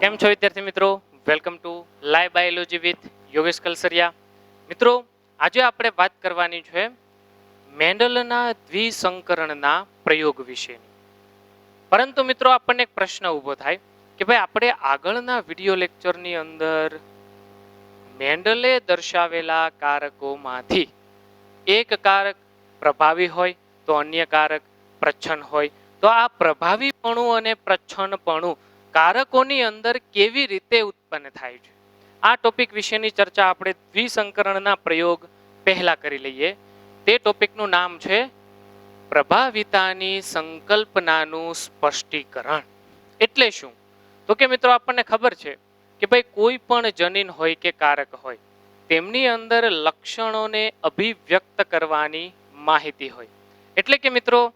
કેમ છો વિદ્યાર્થી મિત્રો? Welcome to live biology with Yogesh Kalsariya. મિત્રો, આજે આપણે વાત કરવાની છે મેન્ડલના દ્વિસંકરણના પ્રયોગ વિશેની. પરંતુ મિત્રો, આપણને એક પ્રશ્ન ઊભો થાય કે ભાઈ, આપણે આગળના વિડિયો લેક્ચરની અંદર મેન્ડલે દર્શાવેલા કારકોમાંથી એક કારક પ્રભાવી હોય તો અન્ય કારક પ્રચ્છન્ન હોય, તો આ પ્રભાવીપણું અને પ્રચ્છન્નપણું કારકોની અંદર કેવી રીતે ઉત્પન્ન થાય છે, આ ટોપિક વિશેની ચર્ચા આપણે દ્વિસંકરણના પ્રયોગ પહેલા કરી લઈએ. તે ટોપિકનું નામ છે પ્રભાવિતાની સંકલ્પનાનું સ્પષ્ટીકરણ. એટલે શું? તો કે મિત્રો, આપણને ખબર છે કે ભાઈ, કોઈ પણ જનીન હોય કે કારક હોય, તેમની અંદર લક્ષણોને અભિવ્યક્ત કરવાની માહિતી હોય. એટલે કે મિત્રો,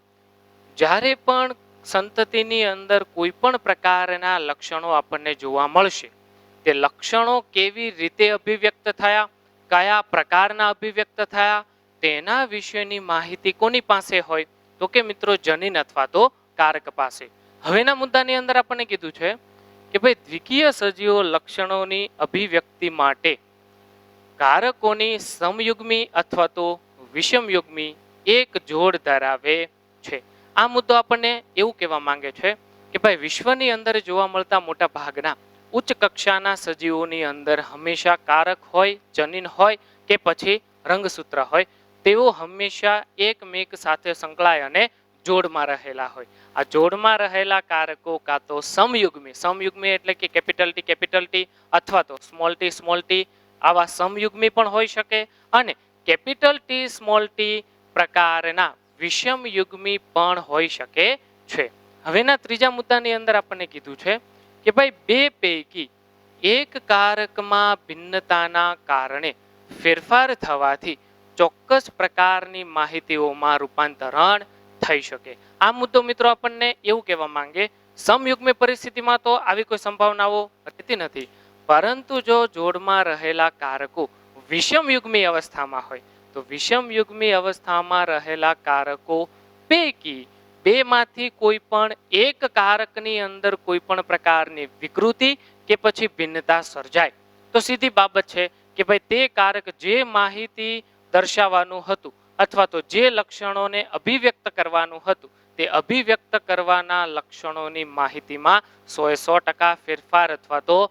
જ્યારે પણ સંતતિની અંદર કોઈ પણ પ્રકારના લક્ષણો આપણને જોવા મળશે, તે લક્ષણો કેવી રીતે અભિવ્યક્ત થયા, કયા પ્રકારના અભિવ્યક્ત થયા, તેના વિશેની માહિતી કોની પાસે હોય? તો કે મિત્રો, જનીન અથવા તો કારક પાસે. હવેના મુદ્દાની અંદર આપણને કીધું છે કે ભાઈ, દ્વિકીય સજીવો લક્ષણોની અભિવ્યક્તિ માટે કારકોની સમયુગ્મી અથવા તો વિષમયુગ્મી એક જોડ ધરાવે છે. આ મુદ્દો આપણને એવું કહેવા માંગે છે કે ભાઈ, વિશ્વની અંદર જોવા મળતા મોટા ભાગના ઉચ્ચ કક્ષાના સજીવોની અંદર હંમેશા કારક હોય, જનીન હોય કે પછી રંગસૂત્ર હોય, તેઓ હંમેશા એકમેક સાથે સંકળાય અને જોડમાં રહેલા હોય. આ જોડમાં રહેલા કારકો કાં તો સમયુગ્મી એટલે કે કેપિટલ ટી અથવા તો સ્મોલ ટી આવા સમયુગ્મી પણ હોઈ શકે, અને કેપિટલ ટી સ્મોલ ટી પ્રકારના વિષમયુગ્મી પણ હોઈ શકે છે. હવેના ત્રીજા મુદ્દાની અંદર આપણને કીધું છે કે ભાઈ, બે પૈકી એક કારકમાં ભિન્નતાના કારણે ફેરફાર થવાથી ચોક્કસ પ્રકારની માહિતીઓમાં રૂપાંતરણ થઈ શકે. આ મુદ્દો મિત્રો આપણને એવું કહેવા માંગે, સમયુગ્મી પરિસ્થિતિમાં તો આવી કોઈ સંભાવનાઓ રહેતી નથી, પરંતુ જો જોડમાં રહેલા કારકો વિષમયુગ્મી અવસ્થામાં હોય, તો વિષમયુગ્મી અવસ્થામાં રહેલા કારકો પૈકી બેમાંથી કોઈ પણ એક કારકની અંદર કોઈ પણ પ્રકારની વિકૃતિ કે પછી ભિન્નતા સર્જાય, તો સીધી બાબત છે કે ભાઈ, તે કારક જે માહિતી દર્શાવવાનું હતું અથવા તો જે લક્ષણોને અભિવ્યક્ત કરવાનું હતું, તે અભિવ્યક્ત કરવાના લક્ષણોની માહિતીમાં 100% ફેરફાર અથવા તો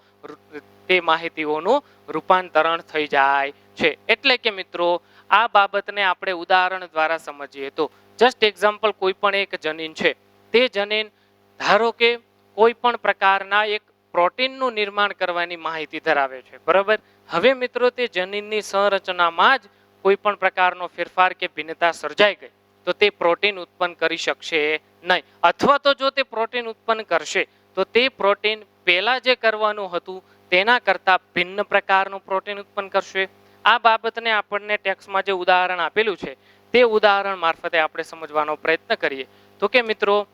તે માહિતીઓનું રૂપાંતરણ થઈ જાય છે. એટલે કે મિત્રો, આ બાબતને આપણે ઉદાહરણ દ્વારા સમજીએ તો, જસ્ટ એક્ઝામ્પલ, કોઈ પણ એક જનીન છે, તે જનીન ધારો કે કોઈ પણ પ્રકારના એક પ્રોટીનનું નિર્માણ કરવાની માહિતી ધરાવે છે, બરાબર. હવે મિત્રો, તે જનીનની સંરચનામાં જ કોઈ પણ પ્રકારનો ફેરફાર કે ભિન્નતા સર્જાઈ ગઈ, તો તે પ્રોટીન ઉત્પન્ન કરી શકશે નહીં, અથવા તો જો તે પ્રોટીન ઉત્પન્ન કરશે, તો તે પ્રોટીન પહેલા જે કરવાનું હતું તેના કરતાં ભિન્ન પ્રકારનું પ્રોટીન ઉત્પન્ન કરશે. આ બાબતને આપણને ટેક્સ્ટમાં જે ઉદાહરણ આપેલું છે, તે ઉદાહરણ મારફતે આપણે સમજવાનો પ્રયત્ન કરીએ. તો કે મિત્રો,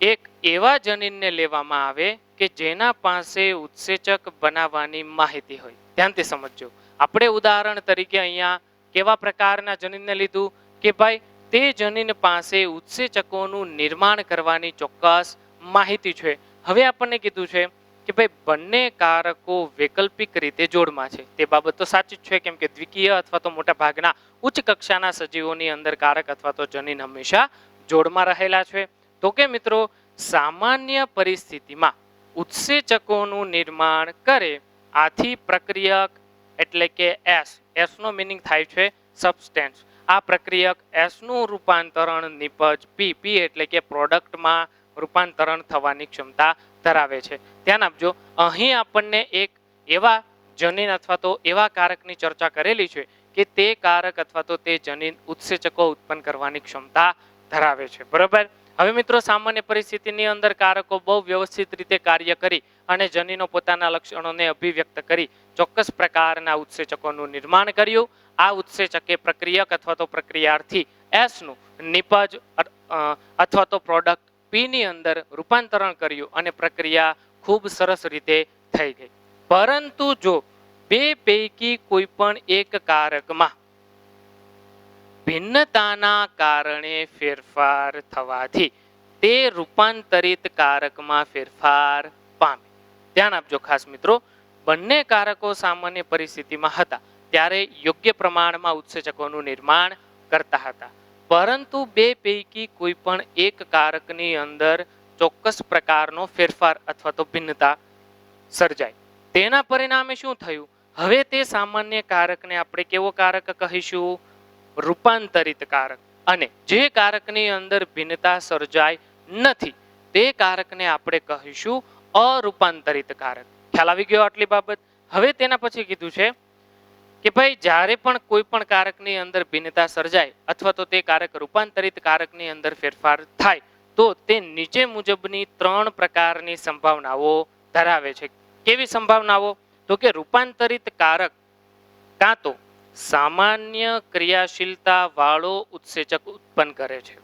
એક એવા જનીનને લેવામાં આવે કે જેના પાસે ઉત્સેચક બનાવવાની માહિતી હોય. ધ્યાનથી સમજજો. આપણે ઉદાહરણ તરીકે અહીંયા કેવા પ્રકારના જનીનને લીધું કે ભાઈ, તે જનીન પાસે ઉત્સેચકોનું નિર્માણ કરવાની ચોક્કસ માહિતી છે. હવે આપણને કીધું છે કે ભાઈ, બંને કારકો વૈકલ્પિક રીતે જોડમાં છે. તે બાબત તો સાચી જ છે, કેમ કે દ્વિકીય અથવા તો મોટા ભાગના ઉચ્ચ કક્ષાના સજીવોની અંદર કારક અથવા તો જનીન હંમેશા જોડમાં રહેલા છે. તો કે મિત્રો, સામાન્ય પરિસ્થિતિમાં ઉત્સેચકોનું નિર્માણ કરે, આથી પ્રક્રિયક એટલે કે એસ નો મિનિંગ થાય છે સબસ્ટેન્સ. આ પ્રક્રિયક એસ નું રૂપાંતરણ નિપજ પી એટલે કે પ્રોડક્ટમાં રૂપાંતરણ થવાની ક્ષમતા ધરાવે છે. ધ્યાન આપજો, અહીં આપણને એક એવા જનીન અથવા તો એવા કારકની ચર્ચા કરેલી છે કે તે કારક અથવા તો તે જનીન ઉત્સેચકો ઉત્પન્ન કરવાની ક્ષમતા ધરાવે છે, બરાબર. હવે મિત્રો, સામાન્ય પરિસ્થિતિની અંદર કારકો બહુ વ્યવસ્થિત રીતે કાર્ય કરી અને જનીનો પોતાના લક્ષણોને અભિવ્યક્ત કરી ચોક્કસ પ્રકારના ઉત્સેચકોનું નિર્માણ કર્યું. આ ઉત્સેચકે પ્રક્રિયક અથવા તો પ્રક્રિયાર્થી એસ નું નિપજ અથવા તો પ્રોડક્ટ પી ની અંદર રૂપાંતરણ કર્યું અને પ્રક્રિયા ખૂબ સરસ રીતે થઈ ગઈ. પરંતુ જો બે પૈકી કોઈ પણ એક કારકમાં ભિન્નતાના કારણે ફેરફાર થવાથી તે રૂપાંતરિત કારકમાં ફેરફાર પામે. ધ્યાન આપજો ખાસ મિત્રો, બંને કારકો સામાન્ય પરિસ્થિતિમાં હતા ત્યારે યોગ્ય પ્રમાણમાં ઉત્સેચકોનું નિર્માણ કરતા હતા, પરંતુ બે પૈકી કોઈ પણ એક કારકની અંદર ચોક્કસ પ્રકારનો ફેરફાર અથવા તો ભિન્નતા સર્જાય. તેના પરિણામે શું થયું? હવે તે સામાન્ય કારકને આપણે કેવો કારક કહીશું? રૂપાંતરિત કારક. અને જે કારકની અંદર ભિન્નતા સર્જાય નથી તે કારકને આપણે કહીશું અરૂપાંતરિત કારક. ખ્યાલ આવી ગયો આટલી બાબત? હવે તેના પછી કીધું છે કે ભાઈ જ્યારે પણ કોઈ પણ કારકની અંદર ભિન્નતા સર્જાય અથવા તો તે કારક રૂપાંતરિત કારકની અંદર ફેરફાર થાય તો તે નીચે મુજબની 3 પ્રકારની સંભાવનાઓ ધરાવે છે. કેવી સંભાવનાઓ? તો કે રૂપાંતરિત કારક કાં તો સામાન્ય ક્રિયાશીલતા વાળો ઉત્સેચક ઉત્પન્ન કરે છે,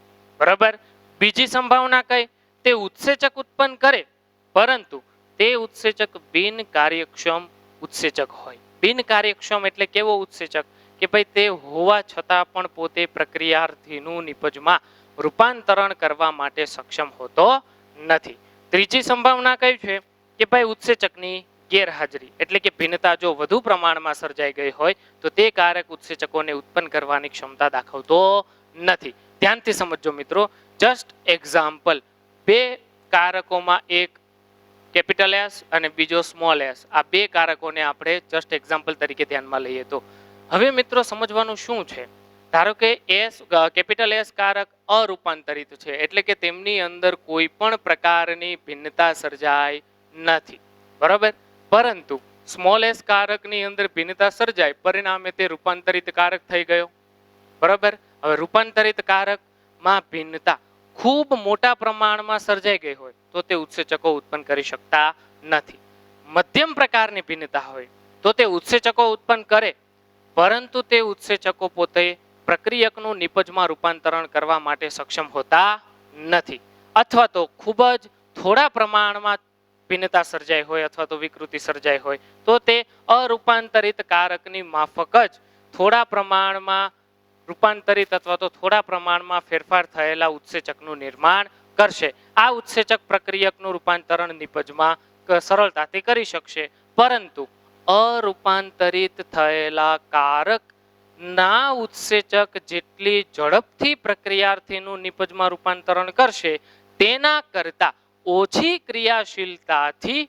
બરાબર. બીજી સંભાવના કઈ? તે ઉત્સેચક ઉત્પન્ન કરે પરંતુ તે ઉત્સેચક બિન કાર્યક્ષમ ઉત્સેચક હોય. બિન કાર્યક્ષમ એટલે કેવો ઉત્સેચક? કે ભાઈ તે હોવા છતાં પણ પોતે પ્રક્રિયાર્થીનું નિપજમાં રૂપાંતરણ કરવા માટે સક્ષમ હોતો નથી. ત્રીજી સંભાવના કઈ છે? કે ભાઈ ઉત્સેચકની ગેરહાજરી, એટલે કે ભિન્નતા જો વધુ પ્રમાણમાં સર્જાઈ ગઈ હોય તો તે કારક ઉત્સેચકોને ઉત્પન્ન કરવાની ક્ષમતા દાખવતો નથી. ધ્યાનથી સમજજો મિત્રો, જસ્ટ એક્ઝામ્પલ. બે કારકોમાં એક કેપિટલ એસ અને બીજો સ્મોલ એસ, આ બે કારકોને આપણે જસ્ટ એક્ઝામ્પલ તરીકે ધ્યાનમાં લઈએ તો હવે મિત્રો સમજવાનું શું છે? ધારો કે કેપિટલ એસ કારક અરૂપાંતરિત છે, એટલે કે તેમની અંદર કોઈ પણ પ્રકારની ભિન્નતા સર્જાય નથી, બરાબર. પરંતુ સ્મોલ એસ કારકની અંદર ભિન્નતા સર્જાય, પરિણામે તે રૂપાંતરિત કારક થઈ ગયો, બરાબર. હવે રૂપાંતરિત કારકમાં ભિન્નતા ખૂબ મોટા પ્રમાણમાં સર્જાઈ ગઈ હોય તો તે ઉત્સેચકો ઉત્પન્ન કરી શકતા નથી. મધ્યમ પ્રકારની ભિન્નતા હોય તો તે ઉત્સેચકો ઉત્પન્ન કરે, પરંતુ તે ઉત્સેચકો પોતે પ્રક્રિયકનું નિપજમાં રૂપાંતરણ કરવા માટે સક્ષમ હોતા નથી. અથવા તો ખૂબ જ થોડા પ્રમાણમાં ભિન્નતા સર્જાઈ હોય અથવા તો વિકૃતિ સર્જાઈ હોય તો તે અરૂપાંતરિત કારકની માફક જ થોડા પ્રમાણમાં રૂપાંતરિત અથવા તો થોડા પ્રમાણમાં ફેરફાર થયેલા ઉત્સેચકનું નિર્માણ કરશે. આ ઉત્સેચક પ્રક્રિયકનું રૂપાંતરણ નિપજમાં સરળતાથી કરી શકશે, પરંતુ અરૂપાંતરિત થયેલા કારક ના ઉત્સેચક જેટલી ઝડપથી પ્રક્રિયાર્થીનું નિપજમાં રૂપાંતરણ કરશે તેના કરતા ઓછી ક્રિયાશીલતાથી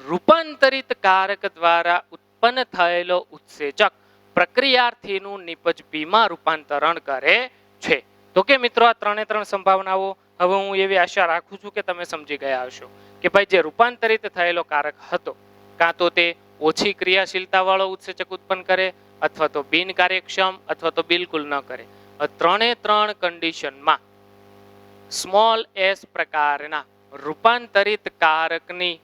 રૂપાંતરિત કારક દ્વારા ઉત્પન્ન થયેલો ઉત્સેચક પ્રક્રિયાર્થીનું નિપજ બીમાં રૂપાંતરણ કરે છે. તો કે મિત્રો આ 3 સંભાવનાઓ હવે હું એવી આશા રાખું છું કે તમે સમજી ગયા હશો કે ભાઈ જે રૂપાંતરિત થયેલો કારક હતો કાં તો તે ઓછી ક્રિયાશીલતા વાળો ઉત્સેચક ઉત્પન્ન કરે અથવા તો બિન કાર્યક્ષમ અથવા તો બિલકુલ ન કરે. 3 કન્ડિશનમાં સ્મોલ એસ પ્રકારના રૂપાંતરિત કારકની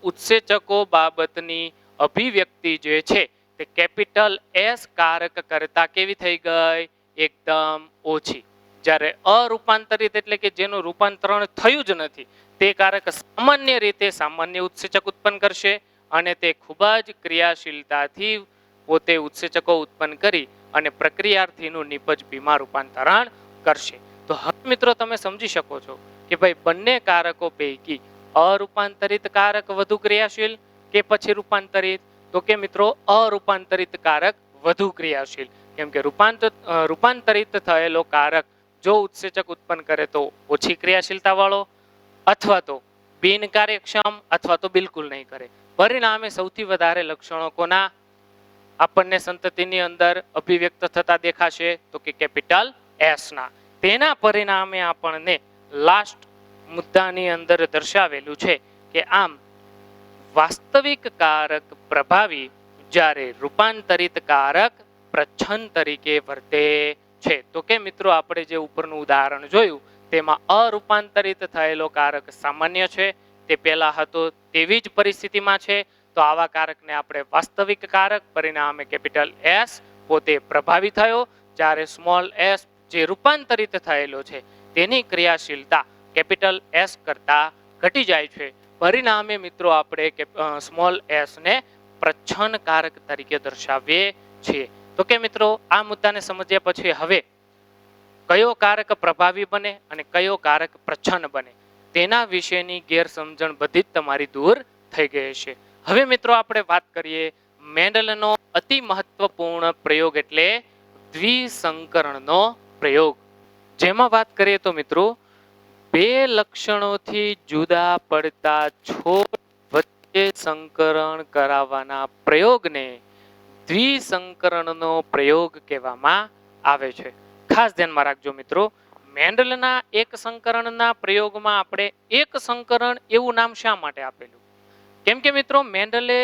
ઉત્સેચકો બાબતની અભિવ્યક્તિ જે છે તે કેપિટલ એસ કારક કરતા કેવી થઈ ગઈ? એકદમ ઓછી. જ્યારે અરૂપાંતરિત એટલે કે જેનું રૂપાંતરણ થયું જ નથી તે કારક સામાન્ય રીતે સામાન્ય ઉત્સેચક ઉત્પન્ન કરશે અને તે ખૂબ જ ક્રિયાશીલતાથી પોતે ઉત્સેચકો ઉત્પન્ન કરી અને પ્રક્રિયાર્થીનું નિપજ બીમાં રૂપાંતરણ કરશે. તો હવે મિત્રો તમે સમજી શકો છો કે ભાઈ બંને કારકો પૈકી અરૂપાંતરિત કારક વધુ ક્રિયાશીલ કે પછી રૂપાંતરિત? તો કે મિત્રો અરૂપાંતરિત કારક વધુ ક્રિયાશીલ, કેમ કે રૂપાંતરિત થયેલો કારક જો ઉત્સેચક ઉત્પન્ન કરે તો ઓછી ક્રિયાશીલતા વાળો અથવા તો બિન કાર્યક્ષમ અથવા તો બિલકુલ નહીં કરે. પરિણામે સૌથી વધારે લક્ષણો કોના આપણને સંતતિની અંદર અભિવ્યક્ત થતા દેખાશે? તો કે કેપિટલ એસ ના. તેના પરિણામે આપણને લાસ્ટ મુદ્દાની અંદર દર્શાવેલું છે કે આમ વાસ્તવિક કારક પ્રભાવી જ્યારે રૂપાંતરિત કારક પ્રચ્છન્ન તરીકે વર્તે છે. તો કે મિત્રો આપણે જે ઉપરનું ઉદાહરણ જોયું તેમાં અરૂપાંતરિત થયેલો કારક સામાન્ય છે, તે પહેલા હતો તેવી જ પરિસ્થિતિમાં છે. તો આવા કારકને આપણે વાસ્તવિક કારક, પરિણામે કેપિટલ એસ પોતે પ્રભાવી થયો, જ્યારે સ્મોલ એસ જે રૂપાંતરિત થયેલો છે તેની ક્રિયાશીલતા કેપિટલ એસ કરતા ઘટી જાય છે. પરિણામે મિત્રો આપણે સ્મોલ એસ ને પ્રચ્છન્ન કારક તરીકે દર્શાવીએ છીએ. તો કે મિત્રો આ મુદ્દાને સમજ્યા પછી હવે કયો કારક પ્રભાવી બને અને કયો કારક પ્રચ્છન્ન બને તેના વિશેની ગેરસમજણ બધી જ તમારી દૂર થઈ ગઈ છે. હવે મિત્રો આપણે વાત કરીએ મેન્ડલનો અતિ મહત્વપૂર્ણ પ્રયોગ એટલે દ્વિસંકરણનો પ્રયોગ. જેમાં વાત કરીએ તો મિત્રો બે લક્ષણોથી જુદા પડતા છોડ વચ્ચે સંકરણ કરાવવાના પ્રયોગને દ્વિસંકરણનો પ્રયોગ કહેવામાં આવે છે. ખાસ ધ્યાનમાં રાખજો મિત્રો, મેન્ડલના એક સંકરણના પ્રયોગમાં આપણે એક સંકરણ એવું નામ શા માટે આપેલું? કેમ કે મિત્રો મેન્ડલે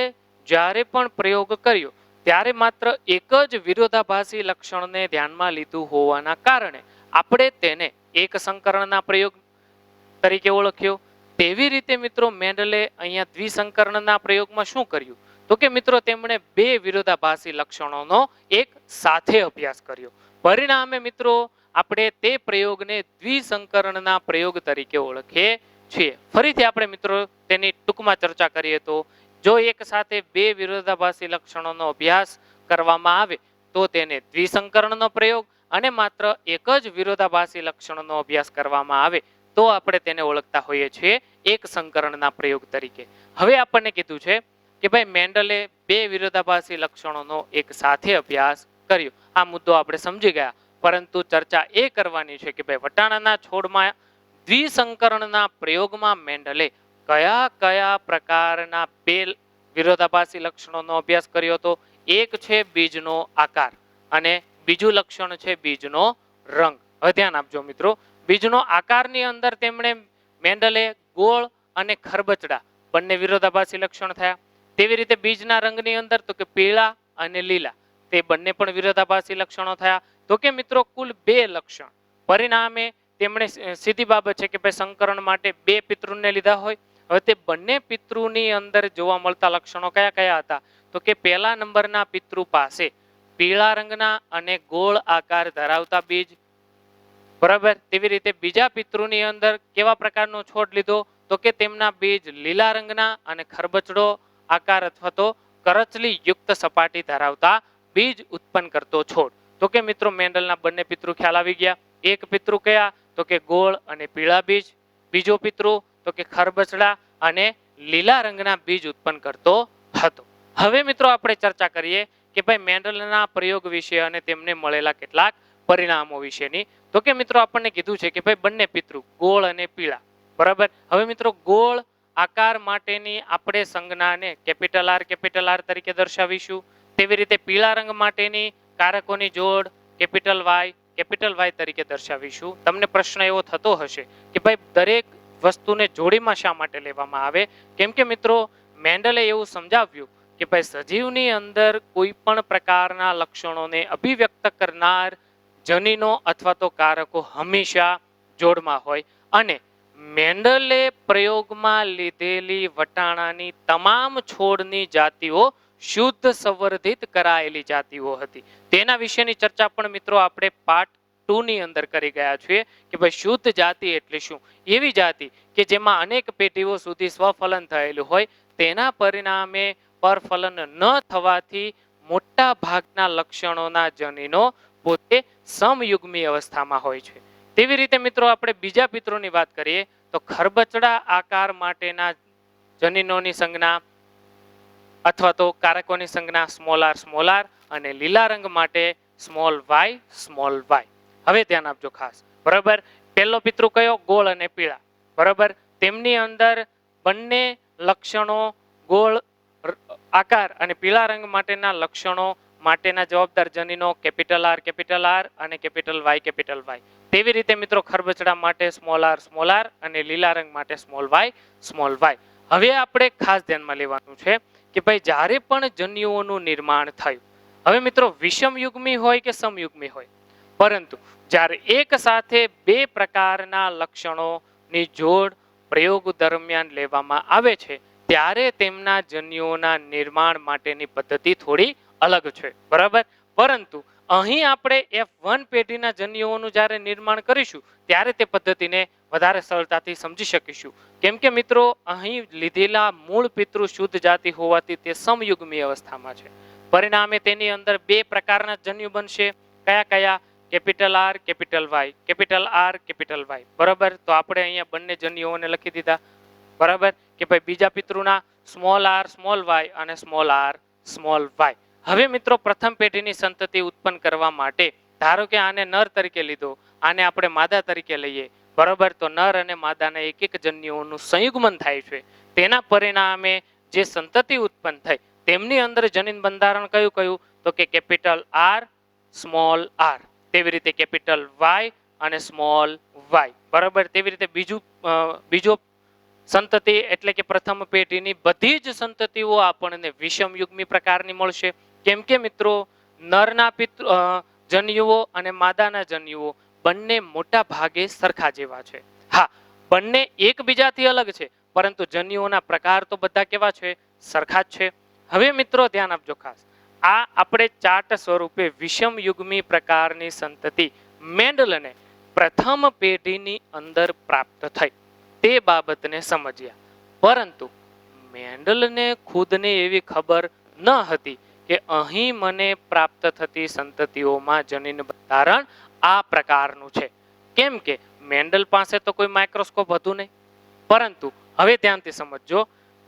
જ્યારે પણ પ્રયોગ કર્યો ત્યારે માત્ર એક જ વિરોધાભાસી લક્ષણને ધ્યાનમાં લીધું હોવાના કારણે આપણે તેને એક સંકરણના પ્રયોગ તરીકે ઓળખ્યો. તેવી રીતે મિત્રો મેન્ડલે અહીંયા દ્વિસંકરણના પ્રયોગમાં શું કર્યું? તો કે મિત્રો તેમણે બે વિરોધાભાસી લક્ષણોનો એક સાથે અભ્યાસ કર્યો. પરિણામે મિત્રો આપણે તે પ્રયોગને દ્વિસંકરણના પ્રયોગ તરીકે ઓળખીએ છીએ. ફરીથી આપણે મિત્રો તેની ટૂંકમાં ચર્ચા કરીએ તો જો એક સાથે બે વિરોધાભાસી લક્ષણોનો અભ્યાસ કરવામાં આવે તો તેને દ્વિસંકરણનો પ્રયોગ, અને માત્ર એક જ વિરોધાભાસી લક્ષણોનો અભ્યાસ કરવામાં આવે તો આપણે તેને ઓળખતા હોઈએ છીએ એક સંકરણના પ્રયોગ તરીકે. હવે આપણને કીધું છે કે ભાઈ મેન્ડલે બે વિરોધાભાસી લક્ષણોનો એક સાથે અભ્યાસ કર્યો. આ મુદ્દો આપણે સમજી ગયા, પરંતુ ચર્ચા એ કરવાની છે કે ભાઈ વટાણાના છોડમાં દ્વિસંકરણના પ્રયોગમાં મેન્ડલે કયા કયા પ્રકારના બે વિરોધાભાસી લક્ષણોનો અભ્યાસ કર્યો હતો? એક છે બીજનો આકાર અને બીજું લક્ષણ છે બીજનો રંગ. હવે ધ્યાન આપજો મિત્રો, બીજનો આકારની અંદર તેમણે મેન્ડલે ગોળ અને ખરબચડા બંને વિરોધાભાસી લક્ષણ થયા. તેવી રીતે બીજના રંગની અંદર તો કે પીળા અને લીલા તે બંને પણ વિરોધાભાસી લક્ષણો થયા. તો કે મિત્રો કુલ બે લક્ષણ. પરિણામે તેમણે સીધી બાબત છે કે ભાઈ સંકરણ માટે બે પિતૃને લીધા હોય. હવે તે બંને પિતૃની અંદર જોવા મળતા લક્ષણો કયા કયા હતા? તો કે પહેલા નંબરના પિતૃ પાસે પીળા રંગના અને ગોળ આકાર ધરાવતા બીજ, બરાબર. તેવી રીતે બીજા પિતૃની અંદર કેવા પ્રકારનો છોડ લીધો? તો કે તેમના બીજ લીલા રંગના અને ખરબચડો આકાર અથવા તો કરચલી યુક્ત સપાટી ધરાવતા બીજ ઉત્પન્ન કરતો છોડ. તો કે મિત્રો મેન્ડલના બંને પિતૃ ખ્યાલ આવી ગયા. એક પિતૃ કયા? તો કે ગોળ અને પીળા બીજ. બીજો પિતૃ તો કે ખરબચડા અને લીલા રંગના બીજ ઉત્પન્ન કરતો હતો. હવે મિત્રો આપણે ચર્ચા કરીએ કે ભાઈ મેન્ડલના પ્રયોગ વિશે અને તેમને મળેલા કેટલાક પરિણામો વિશેની. તો કે મિત્રો આપણને કીધું છે કે ભાઈ બંને પિતૃ ગોળ અને પીળા, બરાબર. હવે મિત્રો ગોળ આકાર માટેની આપણે સંજ્ઞાને કેપિટલ આર તરીકે દર્શાવીશું. તેવી રીતે પીળા રંગ માટેની કારકોની જોડ કેપિટલ વાય તરીકે દર્શાવીશું. તમને પ્રશ્ન એવો થતો હશે કે ભાઈ દરેક વસ્તુને જોડીમાં શા માટે લેવામાં આવે? કેમ કે મિત્રો મેન્ડલે એવું સમજાવ્યું કે ભાઈ સજીવની અંદર કોઈ પણ પ્રકારના લક્ષણોને અભિવ્યક્ત કરનાર જનીનો અથવા તો કારકો હંમેશા જોડમાં હોય, અને મેન્ડલે પ્રયોગમાં લીધેલી વટાણાની તમામ છોડની જાતિઓ શુદ્ધ સંવર્ધિત કરાયેલી જાતિઓ હતી. તેના વિશેની ચર્ચા પણ મિત્રો આપણે પાર્ટ 2 ની અંદર કરી ગયા છીએ કે ભાઈ શુદ્ધ જાતિ એટલે શું? એવી જાતિ કે જેમાં અનેક પેઢીઓ સુધી સ્વફલન થયેલું હોય, તેના પરિણામે પરફલન ન થવાથી મોટા ભાગના લક્ષણોના જનીનો પોતે સમયુગ્મી અવસ્થામાં હોય છે. તેવી રીતે મિત્રો આપણે બીજા પિતૃની વાત કરીએ તો ખરબચડા આકાર માટેના જનીનોની સંજ્ઞા અથવા તો કારકોની સંજ્ઞા સ્મોલ આર અને લીલા રંગ માટે સ્મોલ વાય. હવે ધ્યાન આપજો ખાસ, બરાબર. પહેલો પિતૃ કયો? ગોળ અને પીળા, બરાબર. તેમની અંદર બંને લક્ષણો ગોળ આકાર અને પીળા રંગ માટેના લક્ષણો માટેના જવાબદાર જનીનો કેપિટલ આર અને કેપિટલ વાય. તેવી રીતે મિત્રો ખરબચડા માટે સ્મોલ આર અને લીલા રંગ માટે સ્મોલ વાય. હવે આપણે ખાસ ધ્યાનમાં લેવાનું છે કે ભાઈ જ્યારે પણ જન્યુઓનું નિર્માણ થયું, હવે મિત્રો વિષમયુગ્મી હોય કે સમયુગ્મી હોય, પરંતુ જ્યારે એક સાથે બે પ્રકારના લક્ષણોની જોડ પ્રયોગ દરમિયાન લેવામાં આવે છે ત્યારે તેમના જન્યુઓના નિર્માણ માટેની પદ્ધતિ થોડી અલગ છે, બરાબર. પરંતુ અહીં આપણે F1 પેઢીના જન્યુઓનું જ્યારે નિર્માણ કરીશું ત્યારે તે પદ્ધતિને વધારે સરળતાથી સમજી શકીશું. કેમ કે મિત્રો અહીં લીધેલા મૂળ પિતૃ શુદ્ધ જાતિ હોવાથી તે સમયુગ્મી અવસ્થામાં છે. પરિણામે તેની અંદર બે પ્રકારના જન્યુ બનશે. કયા કયા? કેપિટલ આર કેપિટલ વાય, બરાબર. તો આપણે અહીંયા બંને જન્યુઓને લખી દીધા, બરાબર. કે ભાઈ બીજા પિતૃના સ્મોલ આર સ્મોલ વાય અને સ્મોલ આર સ્મોલ વાય. હવે મિત્રો પ્રથમ પેઢીની સંતતિ ઉત્પન્ન કરવા માટે ધારો કે આને નર તરીકે લીધો, આને આપણે માદા તરીકે લઈએ, બરોબર. તો નર અને માદાના એક એક જન્યુઓનું સંયુગ્મન થાય છે. તેના પરિણામે જે સંતતિ ઉત્પન્ન થઈ તેમની અંદર જનીન બંધારણ કયું કયું? તો કે કેપિટલ આર સ્મોલ આર, તેવી રીતે કેપિટલ વાય અને સ્મોલ વાય, બરાબર. તેવી રીતે બીજો સંતતિ એટલે કે પ્રથમ પેઢીની બધી જ સંતતિઓ આપણને વિષમયુગ્મી પ્રકારની મળશે. કેમ કે મિત્રો નરના જન્યુઓ અને માદાના જન્યુઓ બંને મોટા ભાગે સરખા જેવા છે. હા, બંને એકબીજાથી અલગ છે, પરંતુ જન્યુઓના પ્રકાર તો બધા કેવા છે? સરખા જ છે. હવે મિત્રો ધ્યાન આપજો ખાસ, આ આપણે ચાર્ટ સ્વરૂપે વિષમયુગ્મી પ્રકારની સંતતિ મેન્ડલને પ્રથમ પેઢીની અંદર પ્રાપ્ત થઈ તે બાબતને સમજ્યા. પરંતુ મેન્ડલને ખુદને એવી ખબર ન હતી કે અહીં મને પ્રાપ્ત થતી સંતતિઓમાં જનીન બંધારણ આ પ્રકારનું છે. કેમ કે મેન્ડલ પાસે તો કોઈ માઇક્રોસ્કોપ હતું નહીં. પરંતુ હવે ધ્યાનથી સમજજો,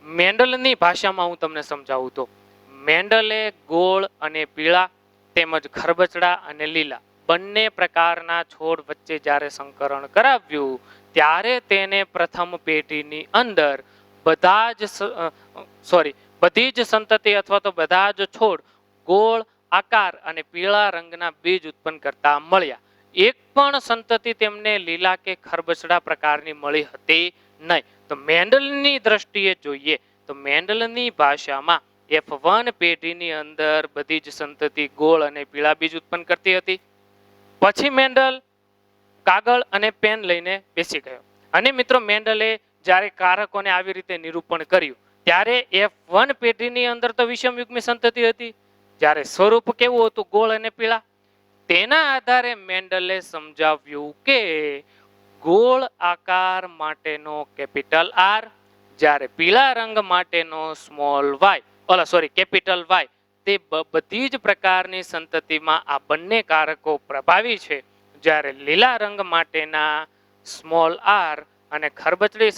મેન્ડલની ભાષામાં હું તમને સમજાવું તો મેન્ડલે ગોળ અને પીળા તેમજ ખરબચડા અને લીલા બંને પ્રકારના છોડ વચ્ચે જ્યારે સંકરણ કરાવ્યું ત્યારે તેને પ્રથમ પેઢીની અંદર બધી જ સંતતિ અથવા તો બધા જ છોડ ગોળ આકાર અને પીળા રંગના બીજ ઉત્પન્ન કરતા મળ્યા. એક પણ સંતતિ તેમને લીલા કે ખરબચડા પ્રકારની મળી હતી નહીં. તો મેન્ડલની દ્રષ્ટિએ જોઈએ તો મેન્ડલની ભાષામાં F1 પેઢીની અંદર બધી જ સંતતિ ગોળ અને પીળા બીજ ઉત્પન્ન કરતી હતી. પછી મેન્ડલ કાગળ અને પેન લઈને બેસી ગયો અને મિત્રો મેન્ડલે જ્યારે કારકોને આવી રીતે નિરૂપણ કર્યું ત્યારે F1 પેઢીની અંદર તો વિષમયુગ્મી સંતતિ હતી, જ્યારે સ્વરૂપ કેવું હતું? ગોળ અને પીળા. તેના આધારે મેન્ડલે સમજાવ્યું કે ગોળ આકાર માટેનો કેપિટલ આર, જ્યારે પીળા રંગ માટેનો કેપિટલ વાય, તે બધી જ પ્રકારની સંતતિમાં આ બંને કારકો પ્રભાવી છે. જ્યારે લીલા રંગ માટેના સ્મોલ આર અને ખરબચડી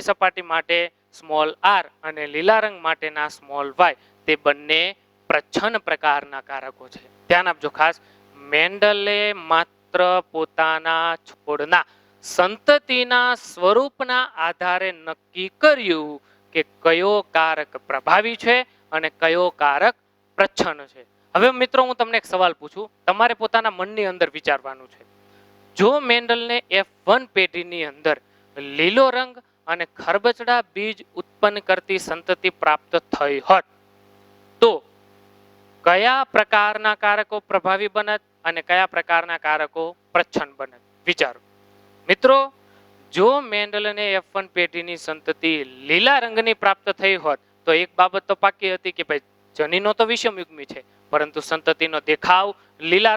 સપાટી માટે સ્મોલ આર અને લીલા રંગ માટેના સ્મોલ વાય, તે બંને પ્રચ્છન્ન પ્રકારના કારકો છે. ધ્યાન આપજો ખાસ, મેન્ડલે માત્ર પોતાના છોડના સંતતિના સ્વરૂપના આધારે નક્કી કર્યું કે કયો કારક પ્રભાવી છે અને કયો કારક પ્રચ્છન્ન છે. હવે મિત્રો હું તમને એક સવાલ પૂછું, તમારે પોતાના મનની અંદર વિચારવાનું છે. જો મેન્ડલને F1 પેઢીની અંદર લીલો રંગ અને ખરબચડા બીજ ઉત્પન્ન કરતી સંતતિ પ્રાપ્ત થઈ હોત તો કયા પ્રકારના કારકો પ્રભાવી બનત અને કયા પ્રકારના કારકો પ્રચ્છન્ન બનત? વિચારો મિત્રો. જો મેન્ડલને F1 પેઢીની સંતતિ લીલા રંગની પ્રાપ્ત થઈ હોત તો એક બાબત તો પાકી હતી કે ભાઈ જનીનો તો વિષમયુગ્મી છે, પરંતુ સંતતિનો દેખાવ લીલા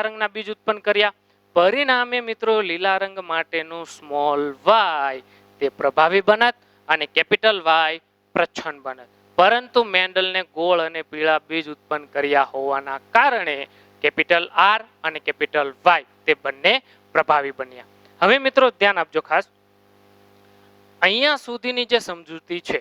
રંગના બીજ ઉત્પન્ન કર્યા. પરિણામે મિત્રો લીલા રંગ માટેનું સ્મોલ વાય તે પ્રભાવી બનત અને કેપિટલ વાય પ્રચ્છન્ન બનત. પરંતુ મેન્ડલને ગોળ અને પીળા બીજ ઉત્પન્ન કર્યા હોવાના કારણે કેપિટલ આર અને કેપિટલ વાય તે બંને પ્રભાવી બન્યા. હવે મિત્રો ધ્યાન આપજો ખાસ, અહીંયા સુધીની જે સમજૂતી છે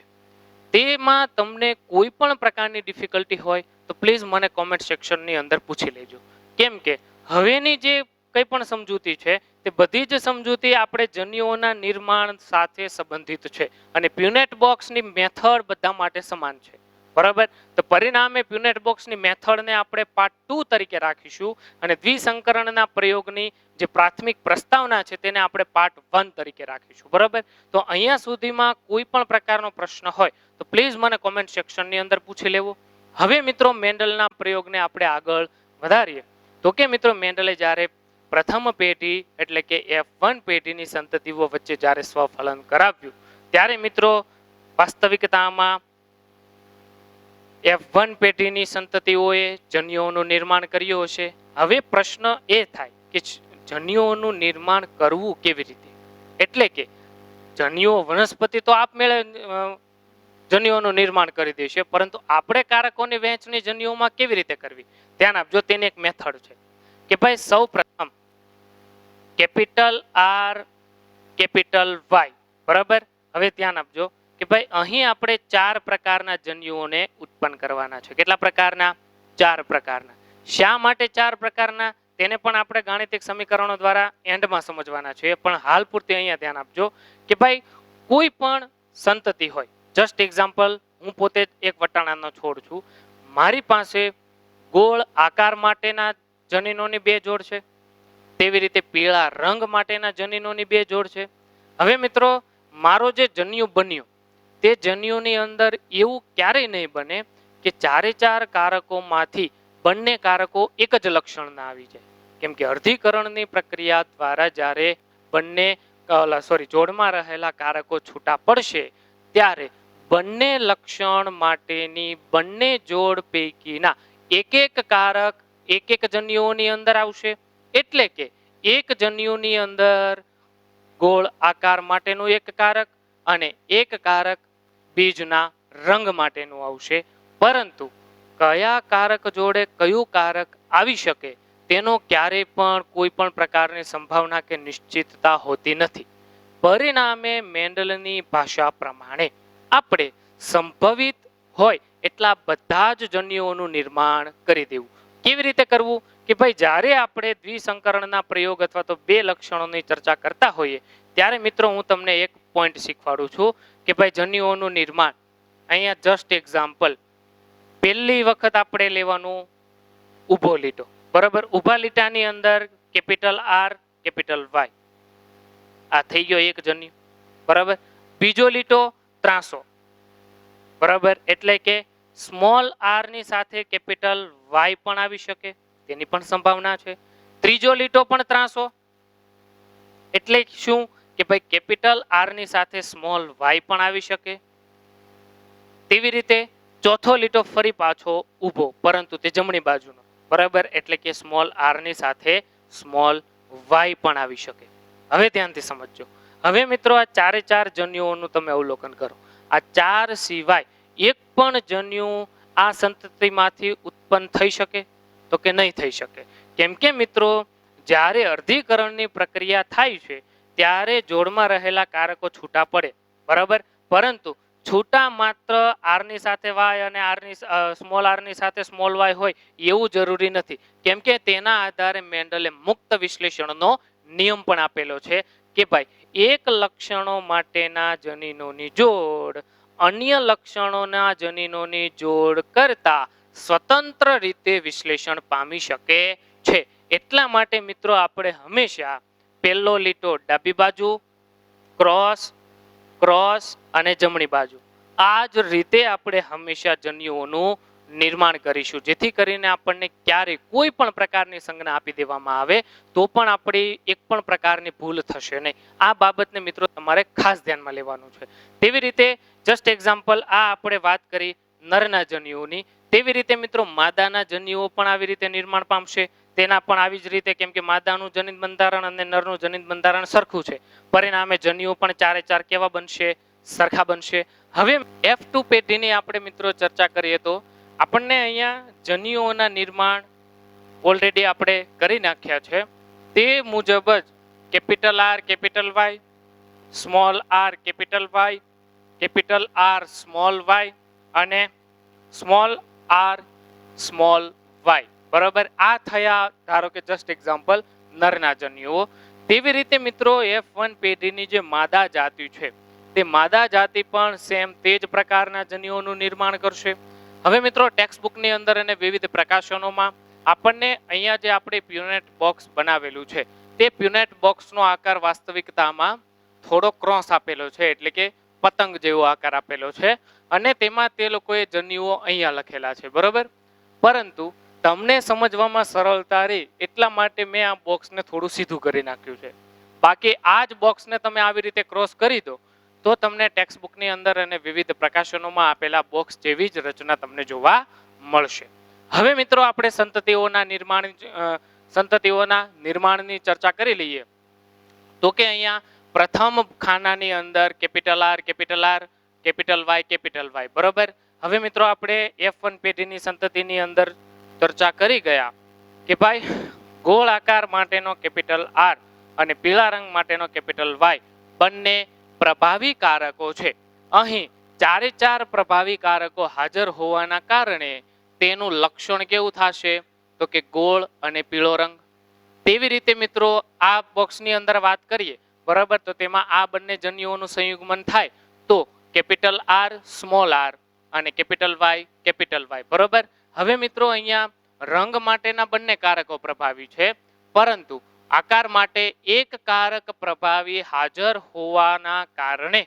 તેમાં તમને કોઈ પણ પ્રકારની ડિફિકલ્ટી હોય તો પ્લીઝ મને કોમેન્ટ સેક્શનની અંદર પૂછી લેજો. કેમ કે હવેની જે કંઈ પણ સમજૂતી છે તે બધી જ સમજૂતી આપણે જન્યુઓના નિર્માણ સાથે સંબંધિત છે અને પ્યુનેટ બોક્સની મેથડ બધા માટે સમાન છે, બરાબર. તો પરિણામે પ્યુનેટ બોક્સની મેથડને આપણે પાર્ટ 2 તરીકે રાખીશું અને દ્વિસંકરણના પ્રયોગની જે પ્રાથમિક પ્રસ્તાવના છે તેને આપણે પાર્ટ 1 તરીકે રાખીશું, બરાબર. તો અહીંયા સુધીમાં કોઈ પણ પ્રકારનો પ્રશ્ન હોય તો પ્લીઝ મને કોમેન્ટ સેક્શનની અંદર પૂછી લેવો. હવે મિત્રો મેન્ડલના પ્રયોગને આપણે આગળ વધારીએ તો કે મિત્રો મેન્ડલે જ્યારે પ્રથમ પેઢી એટલે કે F1 પેઢીની સંતતિઓ વચ્ચે જ્યારે સ્વફલન કરાવ્યું ત્યારે મિત્રો વાસ્તવિકતામાં F1 પેઢીની સંતતિઓએ જન્યુઓનું નિર્માણ કર્યું હશે. હવે પ્રશ્ન એ થાય કે જન્યુઓનું નિર્માણ કરવું કેવી રીતે? એટલે કે જન્યુઓ વનસ્પતિ તો આપમેળે જન્યુઓનું નિર્માણ કરી દેશે, પરંતુ આપણે કારકોની વહેંચણી જન્યુઓમાં કેવી રીતે કરવી? ધ્યાન આપજો, તેની એક મેથડ છે કે ભાઈ સૌ પ્રથમ કેપિટલ આર કેપિટલ વાય. બરાબર. હવે ધ્યાન આપજો કે ભાઈ અહીં આપણે 4 પ્રકારના જન્યુઓને ઉત્પન્ન કરવાના છે. કેટલા પ્રકારના? 4 પ્રકારના. શા માટે 4 પ્રકારના? તેને પણ આપણે ગાણિતિક સમીકરણો દ્વારા એન્ડમાં સમજવાના છે. પણ હાલ પૂરતી અહીંયા ધ્યાન આપજો કે ભાઈ કોઈ પણ સંતતિ હોય, જસ્ટ એક્ઝામ્પલ, હું પોતે જ એક વટાણાનો છોડ છું, મારી પાસે ગોળ આકાર માટેના જનીનોની 2 જોડ છે, તેવી રીતે પીળા રંગ માટેના જનીનોની 2 જોડ છે. હવે મિત્રો મારો જે જન્યુ બન્યો તે જન્યુની અંદર એવું ક્યારેય નહીં બને કે 4 કારકોમાંથી બંને કારકો એક જ લક્ષણના આવી જાય. કેમ કે અર્ધીકરણની પ્રક્રિયા દ્વારા જ્યારે બંને જોડમાં રહેલા કારકો છૂટા પડશે ત્યારે બંને લક્ષણ માટેની બંને જોડ પૈકીના એક કારક એક જન્યુઓની અંદર આવશે. એટલે કે એક જન્યુની અંદર ગોળ આકાર માટેનું એક કારક અને એક કારક બીજના રંગ માટેનું આવશે. પરંતુ કયા કારક જોડે કયું કારક આવી શકે તેનો ક્યારેય પણ કોઈ પણ પ્રકારની સંભાવના કે નિશ્ચિતતા હોતી નથી. પરિણામે મેન્ડલની ભાષા પ્રમાણે આપણે સંભવિત હોય એટલા બધા જ જન્યુઓનું નિર્માણ કરી દેવું. કેવી રીતે કરવું? કે ભાઈ જ્યારે આપણે દ્વિસંકરણના પ્રયોગ અથવા તો 2 લક્ષણોની ચર્ચા કરતા હોઈએ ત્યારે મિત્રો હું તમને એક પોઈન્ટ શીખવાડું છું કે ભાઈ જન્યુઓનું નિર્માણ. અહીંયા જસ્ટ એક્ઝામ્પલ, પહેલી વખત આપણે લેવાનું ઊભો લીટો. બરાબર. ઊભા લીટાની અંદર કેપિટલ આર કેપિટલ વાય, આ થઈ ગયો એક જન્યુ. બરાબર. બીજો લીટો ત્રાસો. બરાબર. એટલે કે સ્મોલ આર ની સાથે કેપિટલ વાય પણ આવી શકે, તેની પણ સંભાવના છે. ત્રીજો લીટો પણ ત્રાસો. એટલે શું કે ભાઈ કેપિટલ આર ની સાથે સ્મોલ વાય પણ આવી શકે. તેવી રીતે ચોથો લીટો ફરી પાછો ઊભો, પરંતુ તે જમણી બાજુનો. બરાબર. એટલે કે સ્મોલ આર ની સાથે સ્મોલ વાય પણ આવી શકે. હવે ધ્યાનથી સમજજો. હવે મિત્રો આ 4 જન્યુઓનું તમે અવલોકન કરો. આ 4 સિવાય એક પણ જન્યુ આ સંતતિમાંથી ઉત્પન્ન થઈ શકે? તો કે નહીં થઈ શકે. કેમ કે મિત્રો જ્યારે અર્ધીકરણની પ્રક્રિયા થાય છે ત્યારે જોડમાં રહેલા કારકો છૂટા પડે. બરાબર. પરંતુ છૂટા માત્ર આર ની સાથે વાય અને સ્મોલ આર ની સાથે સ્મોલ વાય હોય એવું જરૂરી નથી. કેમ કે તેના આધારે મેન્ડલે મુક્ત વિશ્લેષણનો નિયમ પણ આપેલો છે કે ભાઈ એક લક્ષણો માટેના જનીનોની જોડ અન્ય લક્ષણોના જનીનોની જોડ કરતા સ્વતંત્ર રીતે વિશ્લેષણ પામી શકે છે. એટલા માટે મિત્રો આપણે હંમેશા પહેલો લીટો ડાબી બાજુ, ક્રોસ, ક્રોસ અને જમણી બાજુ, આ જ રીતે આપણે હંમેશા જન્યુઓનું નિર્માણ કરીશું, જેથી કરીને આપણને ક્યારેય કોઈ પણ પ્રકારની સંજ્ઞા આપી દેવામાં આવે તો પણ આપણી એક પણ પ્રકારની ભૂલ થશે નહીં. આ બાબતને મિત્રો તમારે ખાસ ધ્યાનમાં લેવાનું છે. તેવી રીતે જસ્ટ એક્ઝામ્પલ, આ આપણે વાત કરી નરના જન્યુઓની. તેવી રીતે મિત્રો માદાના જન્યુઓ પણ આવી રીતે નિર્માણ પામશે. તેના પણ આવી જ રીતે, કેમ કે માદાનું જનિત બંધારણ અને નરનું જનિત બંધારણ સરખું છે. પરિણામે જન્યુઓ પણ 4 કેવા બનશે? સરખા બનશે. હવે F2 પેઢીની આપણે મિત્રો ચર્ચા કરીએ તો આપણને અહીંયા જન્યુઓના નિર્માણ ઓલરેડી આપણે કરી નાખ્યા છે. તે મુજબ જ capital R capital Y, small R capital Y, capital R small Y અને સ્મોલ આર સ્મોલ વાય. બરાબર. આ થયા ધારો કે જસ્ટ એક્ઝામ્પલ નરના જન્યુઓ. તેવી રીતે મિત્રો F1 પેઢીની જે માદા જાતિ છે તે માદા જાતિ પણ સેમ તે જ પ્રકારના જન્યુઓનું નિર્માણ કરશે. હવે મિત્રો ટેક્સ્ટબુકની અંદર અને વિવિધ પ્રકાશનોમાં આપણને અહીંયા જે આપણે પ્યુનેટ બોક્સ બનાવેલું છે તે પ્યુનેટ બોક્સનો આકાર વાસ્તવિકતામાં થોડો ક્રોસ આપેલો છે, એટલે કે પતંગ જેવો આકાર આપેલો છે અને તેમાં તે લોકોએ જન્યુઓ અહીંયા લખેલા છે. બરોબર. પરંતુ તમને સમજવામાં સરળતા રહે એટલા માટે મેં આ બોક્સને થોડું સીધું કરી નાખ્યું છે. બાકી આ જ બોક્સને તમે આવી રીતે ક્રોસ કરી દો તો તમને ટેક્સ્ટબુકની અંદર અને વિવિધ પ્રકાશનોમાં આપેલા બોક્સ જેવી જ રચના તમને જોવા મળશે. હવે મિત્રો આપણે સંતતિઓના નિર્માણની ચર્ચા કરી લઈએ તો કે અહીંયા પ્રથમ ખાનાની અંદર capital R capital R, capital Y. બરોબર. હવે મિત્રો આપણે F1 પેઢીની સંતતિની અંદર ચર્ચા કરી ગયા કે ભાઈ ગોળ આકાર માટેનો કેપિટલ આર અને પીળા રંગ માટેનો કેપિટલ વાય બંને પ્રભાવી કારકો છે. અહીં ચારે ચાર પ્રભાવી કારકો હાજર હોવાના કારણે તેનું લક્ષણ કેવું થશે તો કે ગોળ અને પીળો રંગ. તેવી રીતે મિત્રો આ બોક્સની અંદર વાત કરીએ બરાબર, તો તેમાં આ બંને જન્યુઓનું સંયુગ્મન થાય તો કેપિટલ આર સ્મોલ આર અને કેપિટલ વાય બરોબર. હવે મિત્રો અહીંયા રંગ માટેના બંને કારકો પ્રભાવી છે, પરંતુ આકાર માટે એક કારક પ્રભાવી હાજર હોવાના કારણે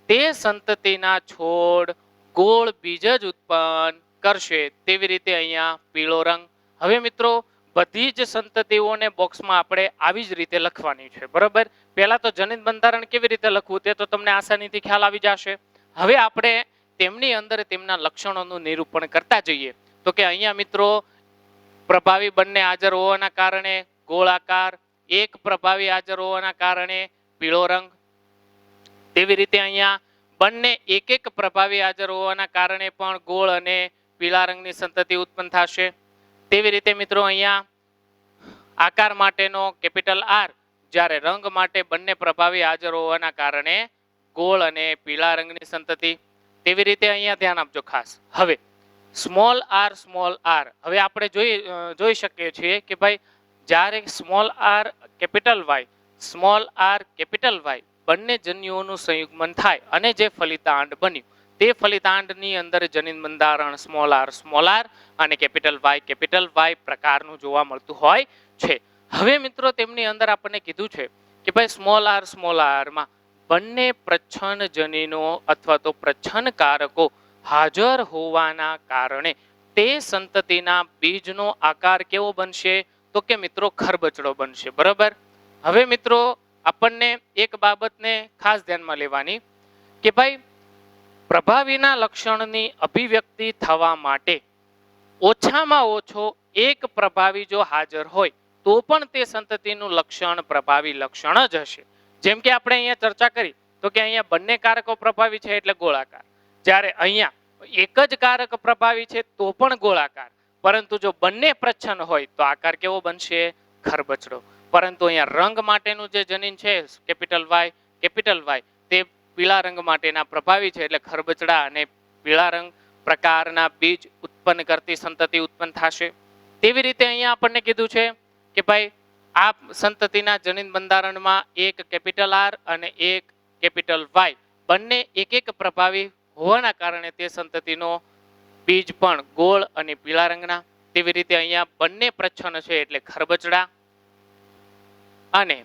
તે સંતતિના છોડ ગોળ બીજ જ ઉત્પન્ન કરશે. તેવી રીતે અહીંયા પીળો રંગ. હવે મિત્રો બધી જ સંતતિઓને બોક્સમાં આપણે આવી જ રીતે લખવાની છે બરોબર. પહેલા તો જનિત બંધારણ કેવી રીતે લખવું તે તો તમને આસાનીથી ખ્યાલ આવી જશે. હવે આપણે તેમની અંદર તેમના લક્ષણોનું નિરૂપણ કરતા જઈએ. તો કે અહીંયા મિત્રો પ્રભાવી બંને હાજર હોવાના કારણે ગોળાકાર, એક પ્રભાવી હાજર હોવાના કારણે પીળો રંગ. તેવી રીતે અહીંયા બંને એક એક પ્રભાવી હાજર હોવાના કારણે પણ ગોળ અને પીળા રંગની સંતતિ ઉત્પન્ન થશે. તેવી રીતે મિત્રો અહીંયા આકાર માટેનો કેપિટલ આર, જ્યારે રંગ માટે બંને પ્રભાવી હાજર હોવાના કારણે ગોળ અને પીળા રંગની સંતતિ. તેવી રીતે અહીંયા ધ્યાન આપજો ખાસ. હવે સ્મોલ આર હવે આપણે જોઈ શકીએ છીએ કે ભાઈ જ્યારે સ્મોલ આર કેપિટલ વાય બંને જન્યુઓનું સંયુગ્મન થાય અને જે ફલિતાંડ બન્યું તે ફલિતાંડની અંદર જનીન બંધારણ સ્મોલ આર અને કેપિટલ વાય પ્રકારનું જોવા મળતું હોય છે. હવે મિત્રો તેમની અંદર આપણને કીધું છે કે ભાઈ સ્મોલ આરમાં બંને પ્રચ્છન્ન જનીનો અથવા તો પ્રચ્છન્નકારકો હાજર હોવાના કારણે તે સંતતિના બીજનો આકાર કેવો બનશે તો કે મિત્રો ખરબચડો બનશે બરાબર. હવે મિત્રો આપણને એક બાબતને ખાસ ધ્યાનમાં લેવાની કે ભાઈ પ્રભાવીના લક્ષણની અભિવ્યક્તિ થવા માટે ઓછામાં ઓછો એક પ્રભાવી જો હાજર હોય તો પણ તે સંતતિનું લક્ષણ પ્રભાવી લક્ષણ જ હશે. જેમ કે આપણે અહીંયા ચર્ચા કરી તો કે અહીંયા બંને કારકો પ્રભાવી છે એટલે ગોળાકાર, જ્યારે અહીંયા એક જ કારક પ્રભાવી છે તો પણ ગોળાકાર, પરંતુ જો બંને પ્રચ્છન્ન હોય તો આકાર કેવો બનશે ખરબચડો. પરંતુ અહીંયા રંગ માટેનું જે જનીન છે કેપિટલ વાય તે પીળા રંગ માટેના પ્રભાવી છે એટલે ખરબચડા અને પીળા રંગ પ્રકારના બીજ ઉત્પન્ન કરતી સંતતિ ઉત્પન્ન થશે. તેવી રીતે અહીંયા આપણને કીધું છે કે ભાઈ આ સંતતિના જનીન બંધારણમાં એક કેપિટલ આર અને એક કેપિટલ વાય બંને એક એક પ્રભાવી હોવાના કારણે તે સંતતિનો બીજ પણ ગોળ અને પીળા રંગના. તેવી રીતે અહીંયા બંને પ્રચ્છન્ન છે એટલે ખરબચડા અને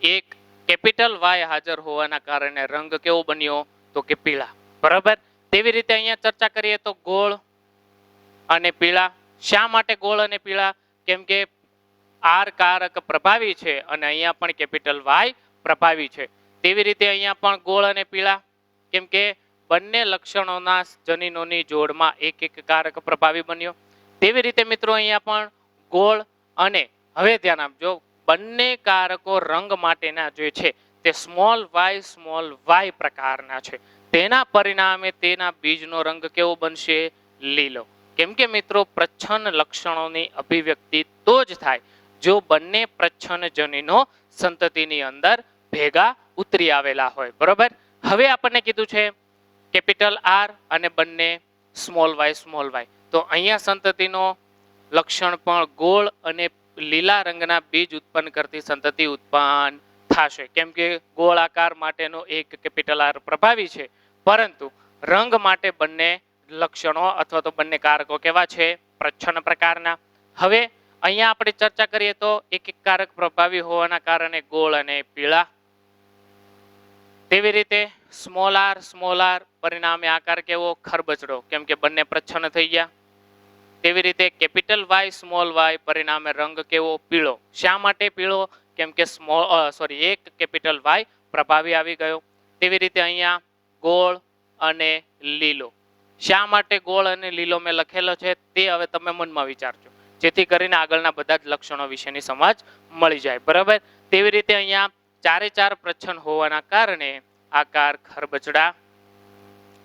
એક કેપિટલ વાય હાજર હોવાના કારણે રંગ કેવો બન્યો તો કે પીળા બરાબર. તેવી રીતે અહીંયા ચર્ચા કરીએ તો ગોળ અને પીળા. શા માટે ગોળ અને પીળા? કેમ કે આર કારક પ્રભાવી છે અને અહીંયા પણ કેપિટલ વાય પ્રભાવી છે. તેવી રીતે અહીંયા પણ ગોળ અને પીળા, કેમ કે બંને લક્ષણોના જનીનોની જોડમાં એક એક કારક પ્રભાવી બન્યો. તેવી રીતે મિત્રો અહીંયા પણ ગોળ અને હવે ધ્યાન આપજો બંને કારકો રંગ માટેના જે છે તે સ્મોલ વાય પ્રકારના છે. તેના પરિણામે તેના બીજનો રંગ કેવો બનશે લીલો. કેમ કે મિત્રો પ્રચ્છન્ન લક્ષણોની અભિવ્યક્તિ તો જ થાય જો બંને પ્રચ્છન્ન જનીનો સંતતિની અંદર ભેગા ઉતરી આવેલા હોય બરોબર. હવે આપણને કીધું છે કેપિટલ આર અને બંને સ્મોલ વાય તો અહીંયા સંતતિનો લક્ષણ પણ ગોળ અને લીલા રંગના બીજ ઉત્પન્ન કરતી સંતતિ ઉત્પન્ન થશે. કેમ કે ગોળાકાર માટેનો એક કેપિટલ આર પ્રભાવી છે, પરંતુ રંગ માટે બંને લક્ષણો અથવા તો બંને કારકો કેવા છે પ્રચ્છન્ન પ્રકારના. હવે અહીંયા આપણે ચર્ચા કરીએ તો એક એક કારક પ્રભાવી હોવાના કારણે ગોળ અને પીળા. તેવી રીતે સ્મોલ આર પરિણામે આકાર કેવો ખરબચડો, કેમ કે બંને પ્રચ્છન્ન થઈ ગયા. તેવી રીતે કેપિટલ વાય સ્મોલ વાય પરિણામે રંગ કેવો પીળો. શા માટે પીળો? કેમ કે એક કેપિટલ વાય પ્રભાવી આવી ગયો. તેવી રીતે અહીંયા ગોળ અને લીલો. શા માટે ગોળ અને લીલો મેં લખેલો છે તે હવે તમે મનમાં વિચારજો, જેથી કરીને આગળના બધા જ લક્ષણો વિશેની સમજ મળી જાય બરાબર. તેવી રીતે અહીંયા ચારે ચાર પ્રચ્છન્ન હોવાના કારણે આકાર ખરબચડા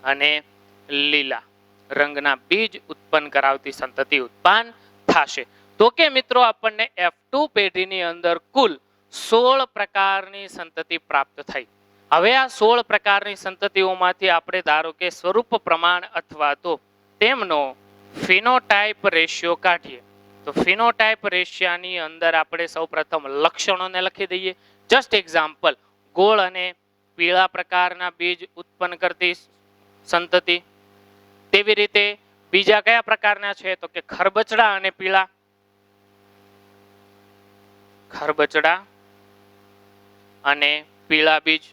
અને લીલા રંગના બીજ ઉત્પન્ન કરાવતી સંતતિ ઉત્પન્ન થશે. તો કે મિત્રો આપણને F2 પેઢીની અંદર કુલ 16 પ્રકારની સંતતિ પ્રાપ્ત થઈ. હવે આ 16 પ્રકારની સંતતિઓમાંથી આપણે ધારો કે સ્વરૂપ પ્રમાણ અથવા તો તેમનો ફિનોટાઇપ રેશિયો કાઢીએ તો ફિનોટાઇપ રેશિયાની અંદર આપણે સૌપ્રથમ લક્ષણોને લખી દઈએ. જસ્ટ એક્ઝામ્પલ, ગોળ અને પીળા પ્રકારના બીજ ઉત્પન્ન કરતી સંતતિ. તેવી રીતે બીજા કયા પ્રકારના છે તો કે ખરબચડા અને પીળા, ખરબચડા અને પીળા બીજ.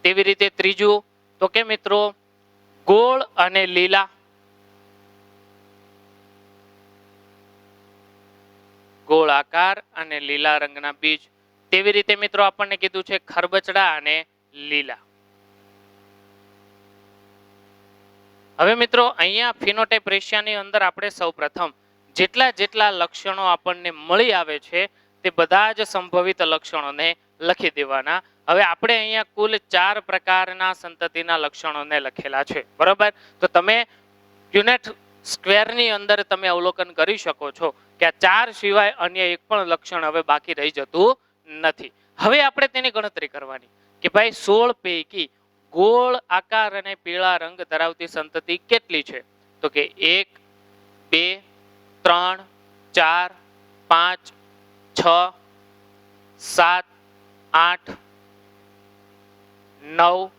તેવી રીતે ત્રીજું તો કે મિત્રો ગોળ અને લીલા, ગોળ આકાર અને લીલા રંગના બીજ. તેવી રીતે મિત્રો આપણને કીધું છે ખરબચડા અને લીલા. હવે મિત્રો અહીંયા ફિનોટાઇપ રેશિયાની અંદર આપણે સૌપ્રથમ જેટલા લક્ષણો આપણને મળી આવે છે તે બધા જ સંભવિત લક્ષણોને લખી દેવાના. હવે આપણે અહીંયા કુલ 4 પ્રકારના સંતતિના લક્ષણોને લખેલા છે, બરોબર. તો તમે યુનિટ સ્ક્વેરની અંદર તમે અવલોકન કરી શકો છો કે આ 4 સિવાય અન્ય એક પણ લક્ષણ હવે બાકી રહી જતું નથી. હવે આપણે તેની ગણતરી કરવાની કે ભાઈ 16 પૈકી ગોળ આકાર અને પીળા રંગ ધરાવતી સંતતિ કેટલી છે તો કે 1 2 3 4 5 6 7 8 9,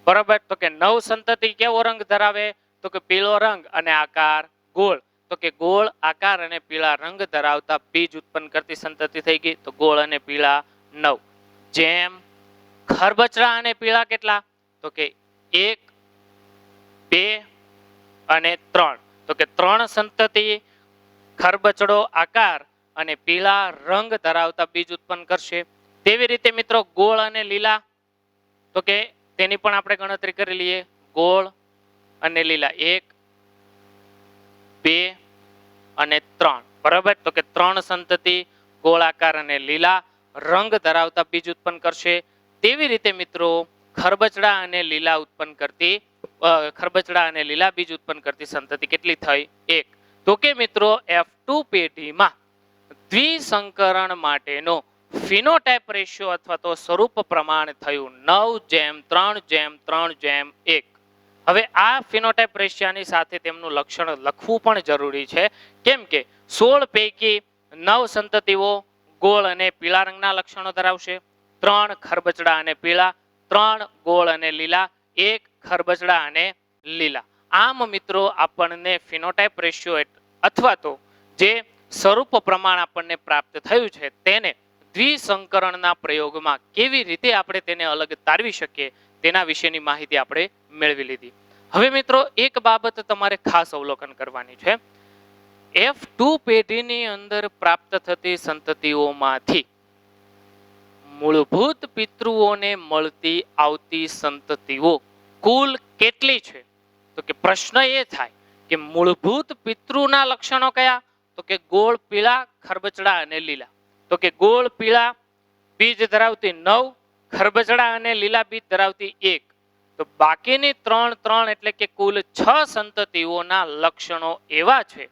બરાબર. તો કે 9 સંતતિ કેવો રંગ ધરાવે તો કે પીળો રંગ અને આકાર ગોળ. તો કે ગોળ આકાર અને પીળા રંગ ધરાવતા બીજ ઉત્પન્ન કરતી સંતતિ થઈ ગઈ. તો ગોળ અને પીળા 9. જેમ ખરબચડા અને પીળા કેટલા તો કે 1 2 અને 3. તો કે 3 સંતતિ ખરબચડો આકાર અને પીળા રંગ ધરાવતા બીજ ઉત્પન્ન કરશે. તેવી રીતે મિત્રો ગોળ અને લીલા તો કે તેની પણ આપણે ગણતરી કરી લઈએ. ગોળ અને લીલા 1 2 અને 3, બરાબર. તો કે 3 સંતતિ ગોળાકાર અને લીલા રંગ ધરાવતા બીજ ઉત્પન્ન કરશે. તેવી રીતે મિત્રો ખરબચડા અને લીલા ઉત્પન્ન કરતી ખરબચડા અને લીલા બીજ ઉત્પન્ન કરતી સંતતિ કેટલી થઈ 1. તો કે મિત્રો F2 પેઢીમાં દ્વિસંકરણ માટેનો ફિનોટાઇપ રેશિયો અથવા તો સ્વરૂપ પ્રમાણ થયું 9:3:3:1. હવે આ ફિનોટાઇપ રેશિયાની સાથે તેમનું લક્ષણ લખવું પણ જરૂરી છે, કેમ કે 16 પૈકી 9 સંતતિઓ ગોળ અને પીળા રંગના લક્ષણો ધરાવશે, 3 ખરબચડા અને પીળા, 3 ગોળ અને લીલા, 1 ખરબચડા અને લીલા. આમ મિત્રો આપણને ફિનોટાઇપ રેશિયો અથવા તો જે સ્વરૂપ પ્રમાણ આપણને પ્રાપ્ત થયું છે તેને દ્વિસંકરણના પ્રયોગમાં કેવી રીતે આપણે તેને અલગ તારવી શકીએ તેના વિશેની માહિતી આપણે મેળવી લીધી. હવે મિત્રો એક બાબત તમારે ખાસ અવલોકન કરવાની છે. F2 પેઢીની અંદર પ્રાપ્ત થતી સંતતિઓમાંથી મૂળભૂત પિતૃઓને મળતી આવતી સંતતિઓ કુલ કેટલી છે? તો કે પ્રશ્ન એ થાય કે મૂળભૂત પિતૃના લક્ષણો કયા? તો કે ગોળ, પીળા, ખરબચડા અને લીલા. તો કે ગોળ પીળા બીજ ધરાવતી 9, ખરબચડા અને લીલા બીજ ધરાવતી 1. તો બાકીની 3 એટલે કે કુલ 6 સંતતિઓના લક્ષણો એવા છે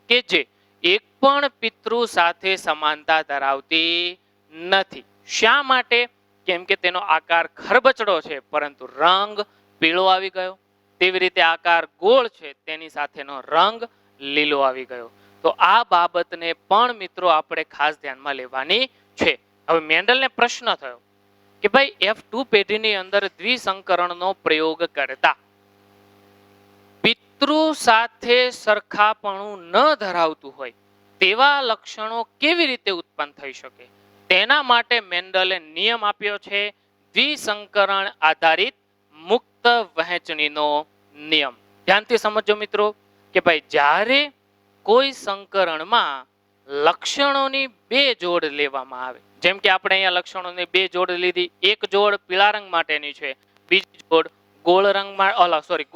કે જે એક પણ પિતૃ સાથે સમાનતા ધરાવતી નથી. શા માટે? કેમ કે તેનો આકાર ખરબચડો છે પરંતુ રંગ પીળો આવી ગયો. તેવી રીતે આકાર ગોળ છે તેની સાથેનો રંગ લીલો આવી ગયો. તો આ બાબતને પણ મિત્રો આપણે ખાસ ધ્યાનમાં લેવાની છે. હવે મેન્ડલને પ્રશ્ન થયો કે ભાઈ F2 પેઢીની અંદર દ્વિસંકરણનો પ્રયોગ કરતા પિતૃ સાથે સરખાપણું ન ધરાવતું હોય તેવા લક્ષણો કેવી રીતે ઉત્પન્ન થઈ શકે? તેના માટે મેન્ડલે નિયમ આપ્યો છે દ્વિસંકરણ આધારિત મુક્ત વહેંચણીનો નિયમ. ધ્યાનથી સમજો મિત્રો કે ભાઈ જ્યારે કોઈ સંકરણમાં લક્ષણોની 2 જોડ લેવામાં આવે, જેમ કે આપણે અહીંયા લક્ષણોની 2 જોડ લીધી, એક જોડ પીળા રંગ માટેની છે, બીજી જોડ ગોળ રંગમાં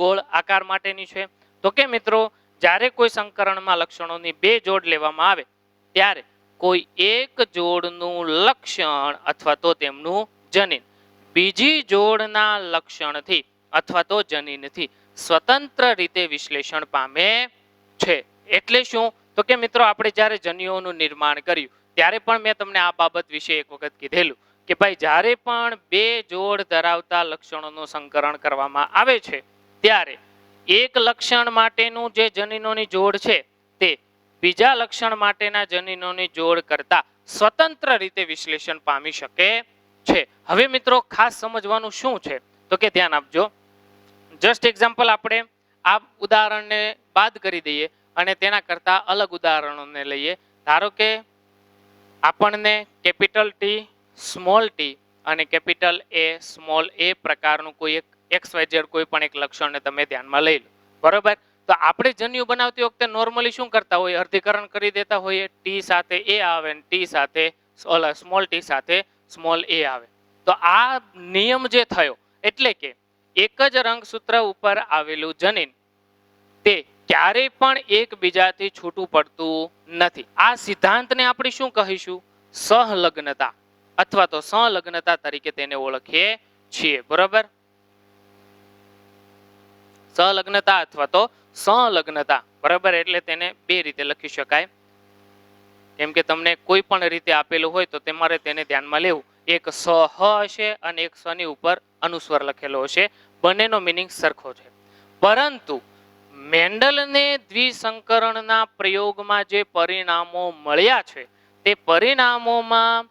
ગોળ આકાર માટેની છે. તો કે મિત્રો જ્યારે કોઈ સંકરણમાં લક્ષણોની 2 જોડ લેવામાં આવે ત્યારે કોઈ એક જોડનું લક્ષણ અથવા તો તેમનું જનીન બીજી જોડના લક્ષણથી અથવા તો જનીનથી સ્વતંત્ર રીતે વિશ્લેષણ પામે છે. એટલે શું? તો કે મિત્રો આપણે જ્યારે જન્યુઓનું નિર્માણ કર્યું ત્યારે પણ મેં તમને આ બાબત વિશે એક વખત કીધેલું કે ભાઈ જ્યારે પણ બે જોડ ધરાવતા લક્ષણોનું સંકરણ કરવામાં આવે છે ત્યારે એક લક્ષણ માટેનું જે જનીનોની જોડ છે તે બીજા લક્ષણ માટેના જનીનોની જોડ કરતા સ્વતંત્ર રીતે વિશ્લેષણ પામી શકે છે. હવે મિત્રો ખાસ સમજવાનું શું છે તો કે ધ્યાન આપજો. જસ્ટ એક્ઝામ્પલ આપણે આ ઉદાહરણને બાદ કરી દઈએ અને તેના કરતા અલગ ઉદાહરણોને લઈએ. ધારો કે આપણને કેપિટલ ટી સ્મોલ ટી અને કેપિટલ એ સ્મોલ એ પ્રકારનું કોઈ એક XYZ કોઈ પણ એક લક્ષણને તમે ધ્યાનમાં લઈ લો, બરોબર. તો આપણે જન્યુ બનાવતી વખતે નોર્મલી શું કરતા હોય, અર્ધીકરણ કરી દેતા હોઈએ. ટી સાથે એ આવે અને ટી સાથે સ્મોલ ટી સાથે સ્મોલ એ આવે. તો આ નિયમ જે થયો એટલે કે એક જ રંગસૂત્ર ઉપર આવેલું જનીન તે ક્યારેય પણ એકબીજાથી છૂટું પડતું નથી. આ સિદ્ધાંતને આપણે શું કહીશું, સહલગ્નતા અથવા તો સંલગ્નતા તરીકે તેને ઓળખીએ છીએ, બરોબર. સહલગ્નતા અથવા તો સંલગ્નતા, બરાબર. એટલે તેને બે રીતે લખી શકાય. કેમ કે તમને કોઈ પણ રીતે આપેલું હોય તો તમારે તેને ધ્યાનમાં લેવું. એક સ હ હશે અને એક સ ની ઉપર અનુસ્વાર લખેલો હશે. બંનેનો મિનિંગ સરખો છે. પરંતુ મેન્ડલને દ્વિસંકરણના પ્રયોગમાં જે પરિણામો મળ્યા છે તે પરિણામોમાં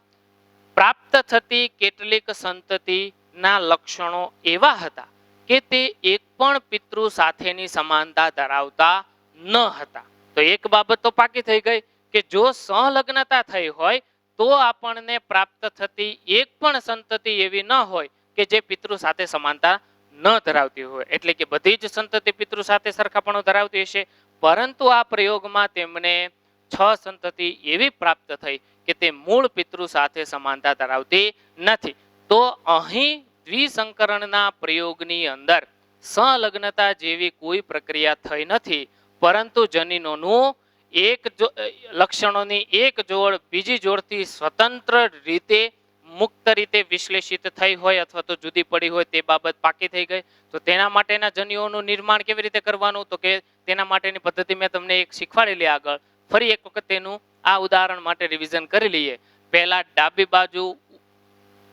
પ્રાપ્ત થતી કેટલીક સંતતિના લક્ષણો એવા હતા કે તે એક પણ પિતૃ સાથેની સમાનતા ધરાવતા ન હતા. તો એક બાબત તો પાકી થઈ ગઈ કે જો સહલગ્નતા થઈ હોય તો આપણને પ્રાપ્ત થતી એક પણ સંતતિ એવી ન હોય કે જે પિતૃ સાથે સમાનતા ન ધરાવતી હોય. એટલે કે બધી જ સંતતિ પિતૃ સાથે સરખાપણું ધરાવતી હશે, પરંતુ આ પ્રયોગમાં તેમને 6 સંતતિ એવી પ્રાપ્ત થઈ કે તે મૂળ પિતૃ સાથે સમાનતા ધરાવતી નથી. તો અહીં દ્વિસંકરણના પ્રયોગની અંદર સંલગ્નતા જેવી કોઈ પ્રક્રિયા થઈ નથી, પરંતુ જનીનોનું લક્ષણોની એક જોડ બીજી જોડથી સ્વતંત્ર રીતે મુક્ત રીતે વિશ્લેષિત થઈ હોય અથવા તો જુદી પડી હોય તે બાબત પાકી થઈ ગઈ. તો તેના માટેના જન્યુઓનું નિર્માણ કેવી રીતે કરવાનું, તો કે તેના માટેની પદ્ધતિ મેં તમને એક શીખવાડેલી આગળ. ફરી એક વખત તેનું આ ઉદાહરણ માટે રિવિઝન કરી લઈએ. પહેલા ડાબી બાજુ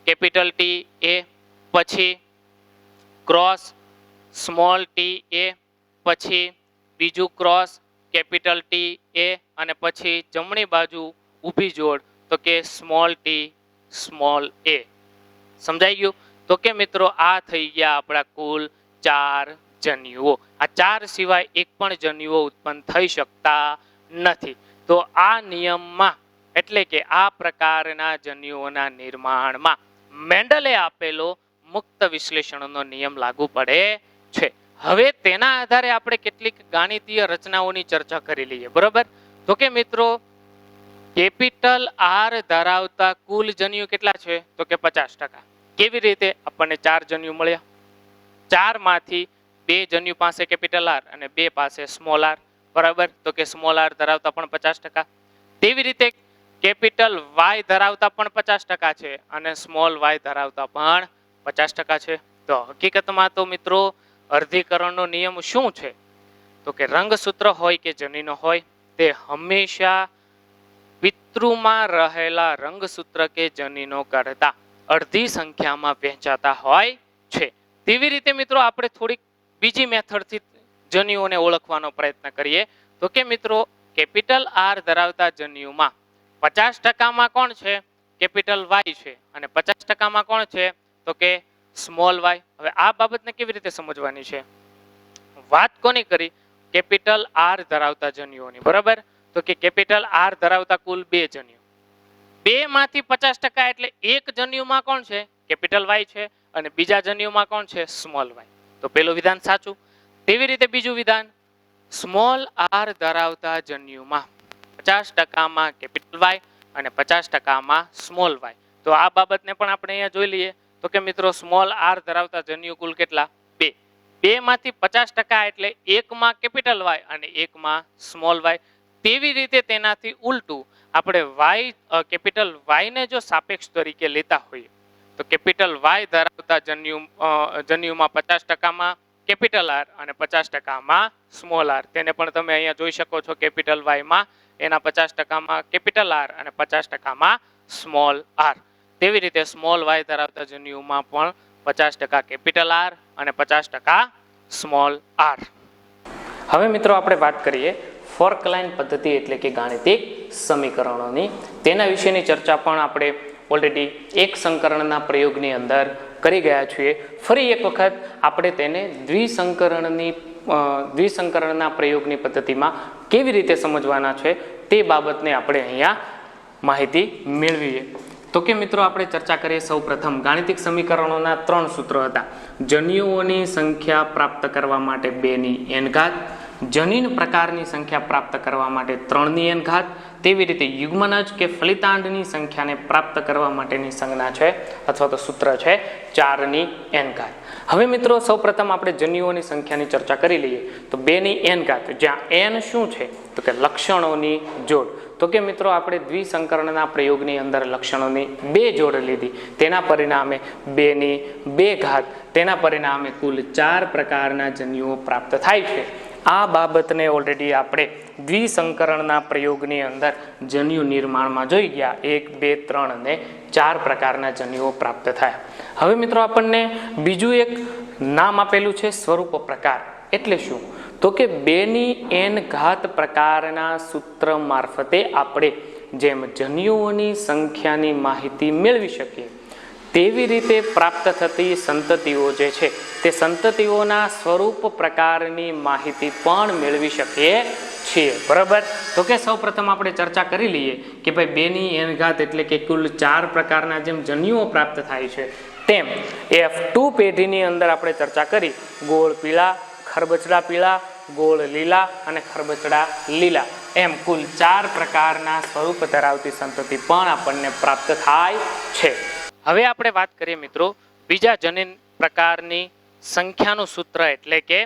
કેપિટલ ટી એ, પછી ક્રોસ સ્મોલ ટી એ, પછી બીજું ક્રોસ કેપિટલ ટી એ અને પછી જમણી બાજુ ઊભી જોડ તો કે સ્મોલ ટી સ્મોલ એ. સમજાઈ ગયું? તો કે મિત્રો આ થઈ ગયા આપણા કુલ 4 જન્યુઓ. આ 4 સિવાય એક પણ જન્યુઓ ઉત્પન્ન થઈ શકતા નથી. તો આ નિયમમાં એટલે કે આ પ્રકારના જન્યુઓના નિર્માણમાં મેન્ડલે આપેલો મુક્ત વિશ્લેષણનો નિયમ લાગુ પડે છે. હવે તેના આધારે આપણે કેટલીક ગાણિતીય રચનાઓની ચર્ચા કરી લઈએ, બરોબર. તો કે મિત્રો કેપિટલ આર ધરાવતા કુલ જન્યુ કેટલા છે તો કે 50%. કેવી રીતે? આપણને 4 જન્યુ મળ્યા, 4 માંથી 2 જન્યુ પાસે કેપિટલ આર અને 2 પાસે સ્મોલ આર, બરાબર. તો કે સ્મોલ આર ધરાવતા પણ 50%. તેવી રીતે કેપિટલ વાય ધરાવતા પણ 50% છે અને સ્મોલ વાય ધરાવતા પણ 50% છે. તો હકીકતમાં તો મિત્રો અર્ધીકરણનો નિયમ શું છે તો કે રંગસૂત્ર હોય કે જનીનો હોય તે હંમેશા પિતૃમાં રહેલા રંગસૂત્ર કે જનીનો કરતા અડધી સંખ્યામાં વહેંચાતા હોય છે. તેવી રીતે મિત્રો આપણે થોડીક બીજી મેથડથી જન્યુઓને ઓળખવાનો પ્રયત્ન કરીએ. તો કે મિત્રો કેપિટલ આર ધરાવતા જન્યુમાં 50%માં કોણ છે? કેપિટલ વાય છે અને 50%માં કોણ છે તો કે સ્મોલ વાય. હવે આ બાબતને કેવી રીતે સમજવાની છે? વાત કોની કરી? કેપિટલ આર ધરાવતા જન્યુઓની, બરાબર. તો કે કેપિટલ આર ધરાવતા કુલ 2 જન્યુ, 2 માંથી 50% એટલે એક જન્યુમાં કોણ છે? કેપિટલ વાય છે અને બીજા જન્યુમાં કોણ છે? Small Y. તો પેલું વિધાન સાચું. તેવી રીતે બીજું વિધાન, સ્મોલ આર ધરાવતા જન્યુમાં 50%માં કેપિટલ વાય અને 50%માં સ્મોલ વાય. તો આ બાબતને પણ આપણે અહીંયા જોઈ લઈએ. તો કે મિત્રો સ્મોલ આર ધરાવતા જન્યુ કુલ કેટલા? 2. 2 માંથી 50% એટલે એકમાં કેપિટલ વાય અને એકમાં સ્મોલ વાય. તેવી રીતે તેનાથી ઉલટું આપણે વાય કેપિટલ વાય ને જો સાપેક્ષ તરીકે લેતા હોઈએ તો કેપિટલ વાય ધરાવતા જન્યુમાં 50%માં કેપિટલ આર અને 50%માં સ્મોલ આર. તેને પણ તમે અહીંયા જોઈ શકો છો. કેપિટલ વાયમાં એના 50%માં કેપિટલ આર અને 50%માં સ્મોલ આર. તેવી રીતે સ્મોલ વાય ધરાવતા જન્યુઓમાં પણ 50% કેપિટલ આર અને 50% સ્મોલ આર. હવે મિત્રો આપણે વાત કરીએ ફોર્ક લાઈન પદ્ધતિ એટલે કે ગાણિતિક સમીકરણોની. તેના વિશેની ચર્ચા પણ આપણે ઓલરેડી એક સંકરણના પ્રયોગની અંદર કરી ગયા છીએ. ફરી એક વખત આપણે તેને દ્વિસંકરણના પ્રયોગની પદ્ધતિમાં કેવી રીતે સમજવાના છે તે બાબતને આપણે અહીંયા માહિતી મેળવીએ. તો કે મિત્રો આપણે ચર્ચા કરીએ સૌ પ્રથમ ગાણિતિક સમીકરણોના 3 સૂત્રો હતા. જન્યુઓની સંખ્યા પ્રાપ્ત કરવા માટે 2n ઘાત, જનીન પ્રકારની સંખ્યા પ્રાપ્ત કરવા માટે 3n ઘાત, તેવી રીતે યુગ્મનજ કે ફલિતાંડની સંખ્યાને પ્રાપ્ત કરવા માટેની સંજ્ઞા છે અથવા તો સૂત્ર છે 4n ઘાત. હવે મિત્રો સૌપ્રથમ આપણે જન્યુઓની સંખ્યાની ચર્ચા કરી લઈએ. તો 2n ઘાત, જ્યાં n શું છે તો કે લક્ષણોની જોડ. તો કે મિત્રો આપણે દ્વિસંકરણના પ્રયોગની અંદર લક્ષણોની 2 જોડ લીધી, તેના પરિણામે 2 ઘાત, તેના પરિણામે કુલ 4 પ્રકારના જન્યુઓ પ્રાપ્ત થાય છે. આ બાબતને ઓલરેડી આપણે દ્વિસંકરણના પ્રયોગની અંદર જન્યુ નિર્માણમાં જોઈ ગયા. 1, 2, 3 અને 4 પ્રકારના જન્યુઓ પ્રાપ્ત થયા. હવે મિત્રો આપણને બીજું એક નામ આપેલું છે સ્વરૂપ પ્રકાર. એટલે શું? તો કે 2n ઘાત પ્રકારના સૂત્ર મારફતે આપણે જેમ જન્યુઓની સંખ્યાની માહિતી મેળવી શકીએ, તેવી રીતે પ્રાપ્ત થતી સંતતિઓ જે છે તે સંતતિઓના સ્વરૂપ પ્રકારની માહિતી પણ મેળવી શકીએ છીએ. બરાબર? તો કે સૌ પ્રથમ આપણે ચર્ચા કરી લઈએ કે ભાઈ 2n ઘાત એટલે કે કુલ 4 પ્રકારના જેમ જન્યુઓ પ્રાપ્ત થાય છે, તેમ F2 પેઢીની અંદર આપણે ચર્ચા કરી ગોળ પીળા, ખરબચડા પીળા, ગોળ લીલા અને ખરબચડા લીલા, એમ કુલ 4 પ્રકારના સ્વરૂપ ધરાવતી સંતતિ પણ આપણને પ્રાપ્ત થાય છે. હવે આપણે વાત કરીએ મિત્રો બીજા જનીન પ્રકારની સંખ્યાનું સૂત્ર એટલે કે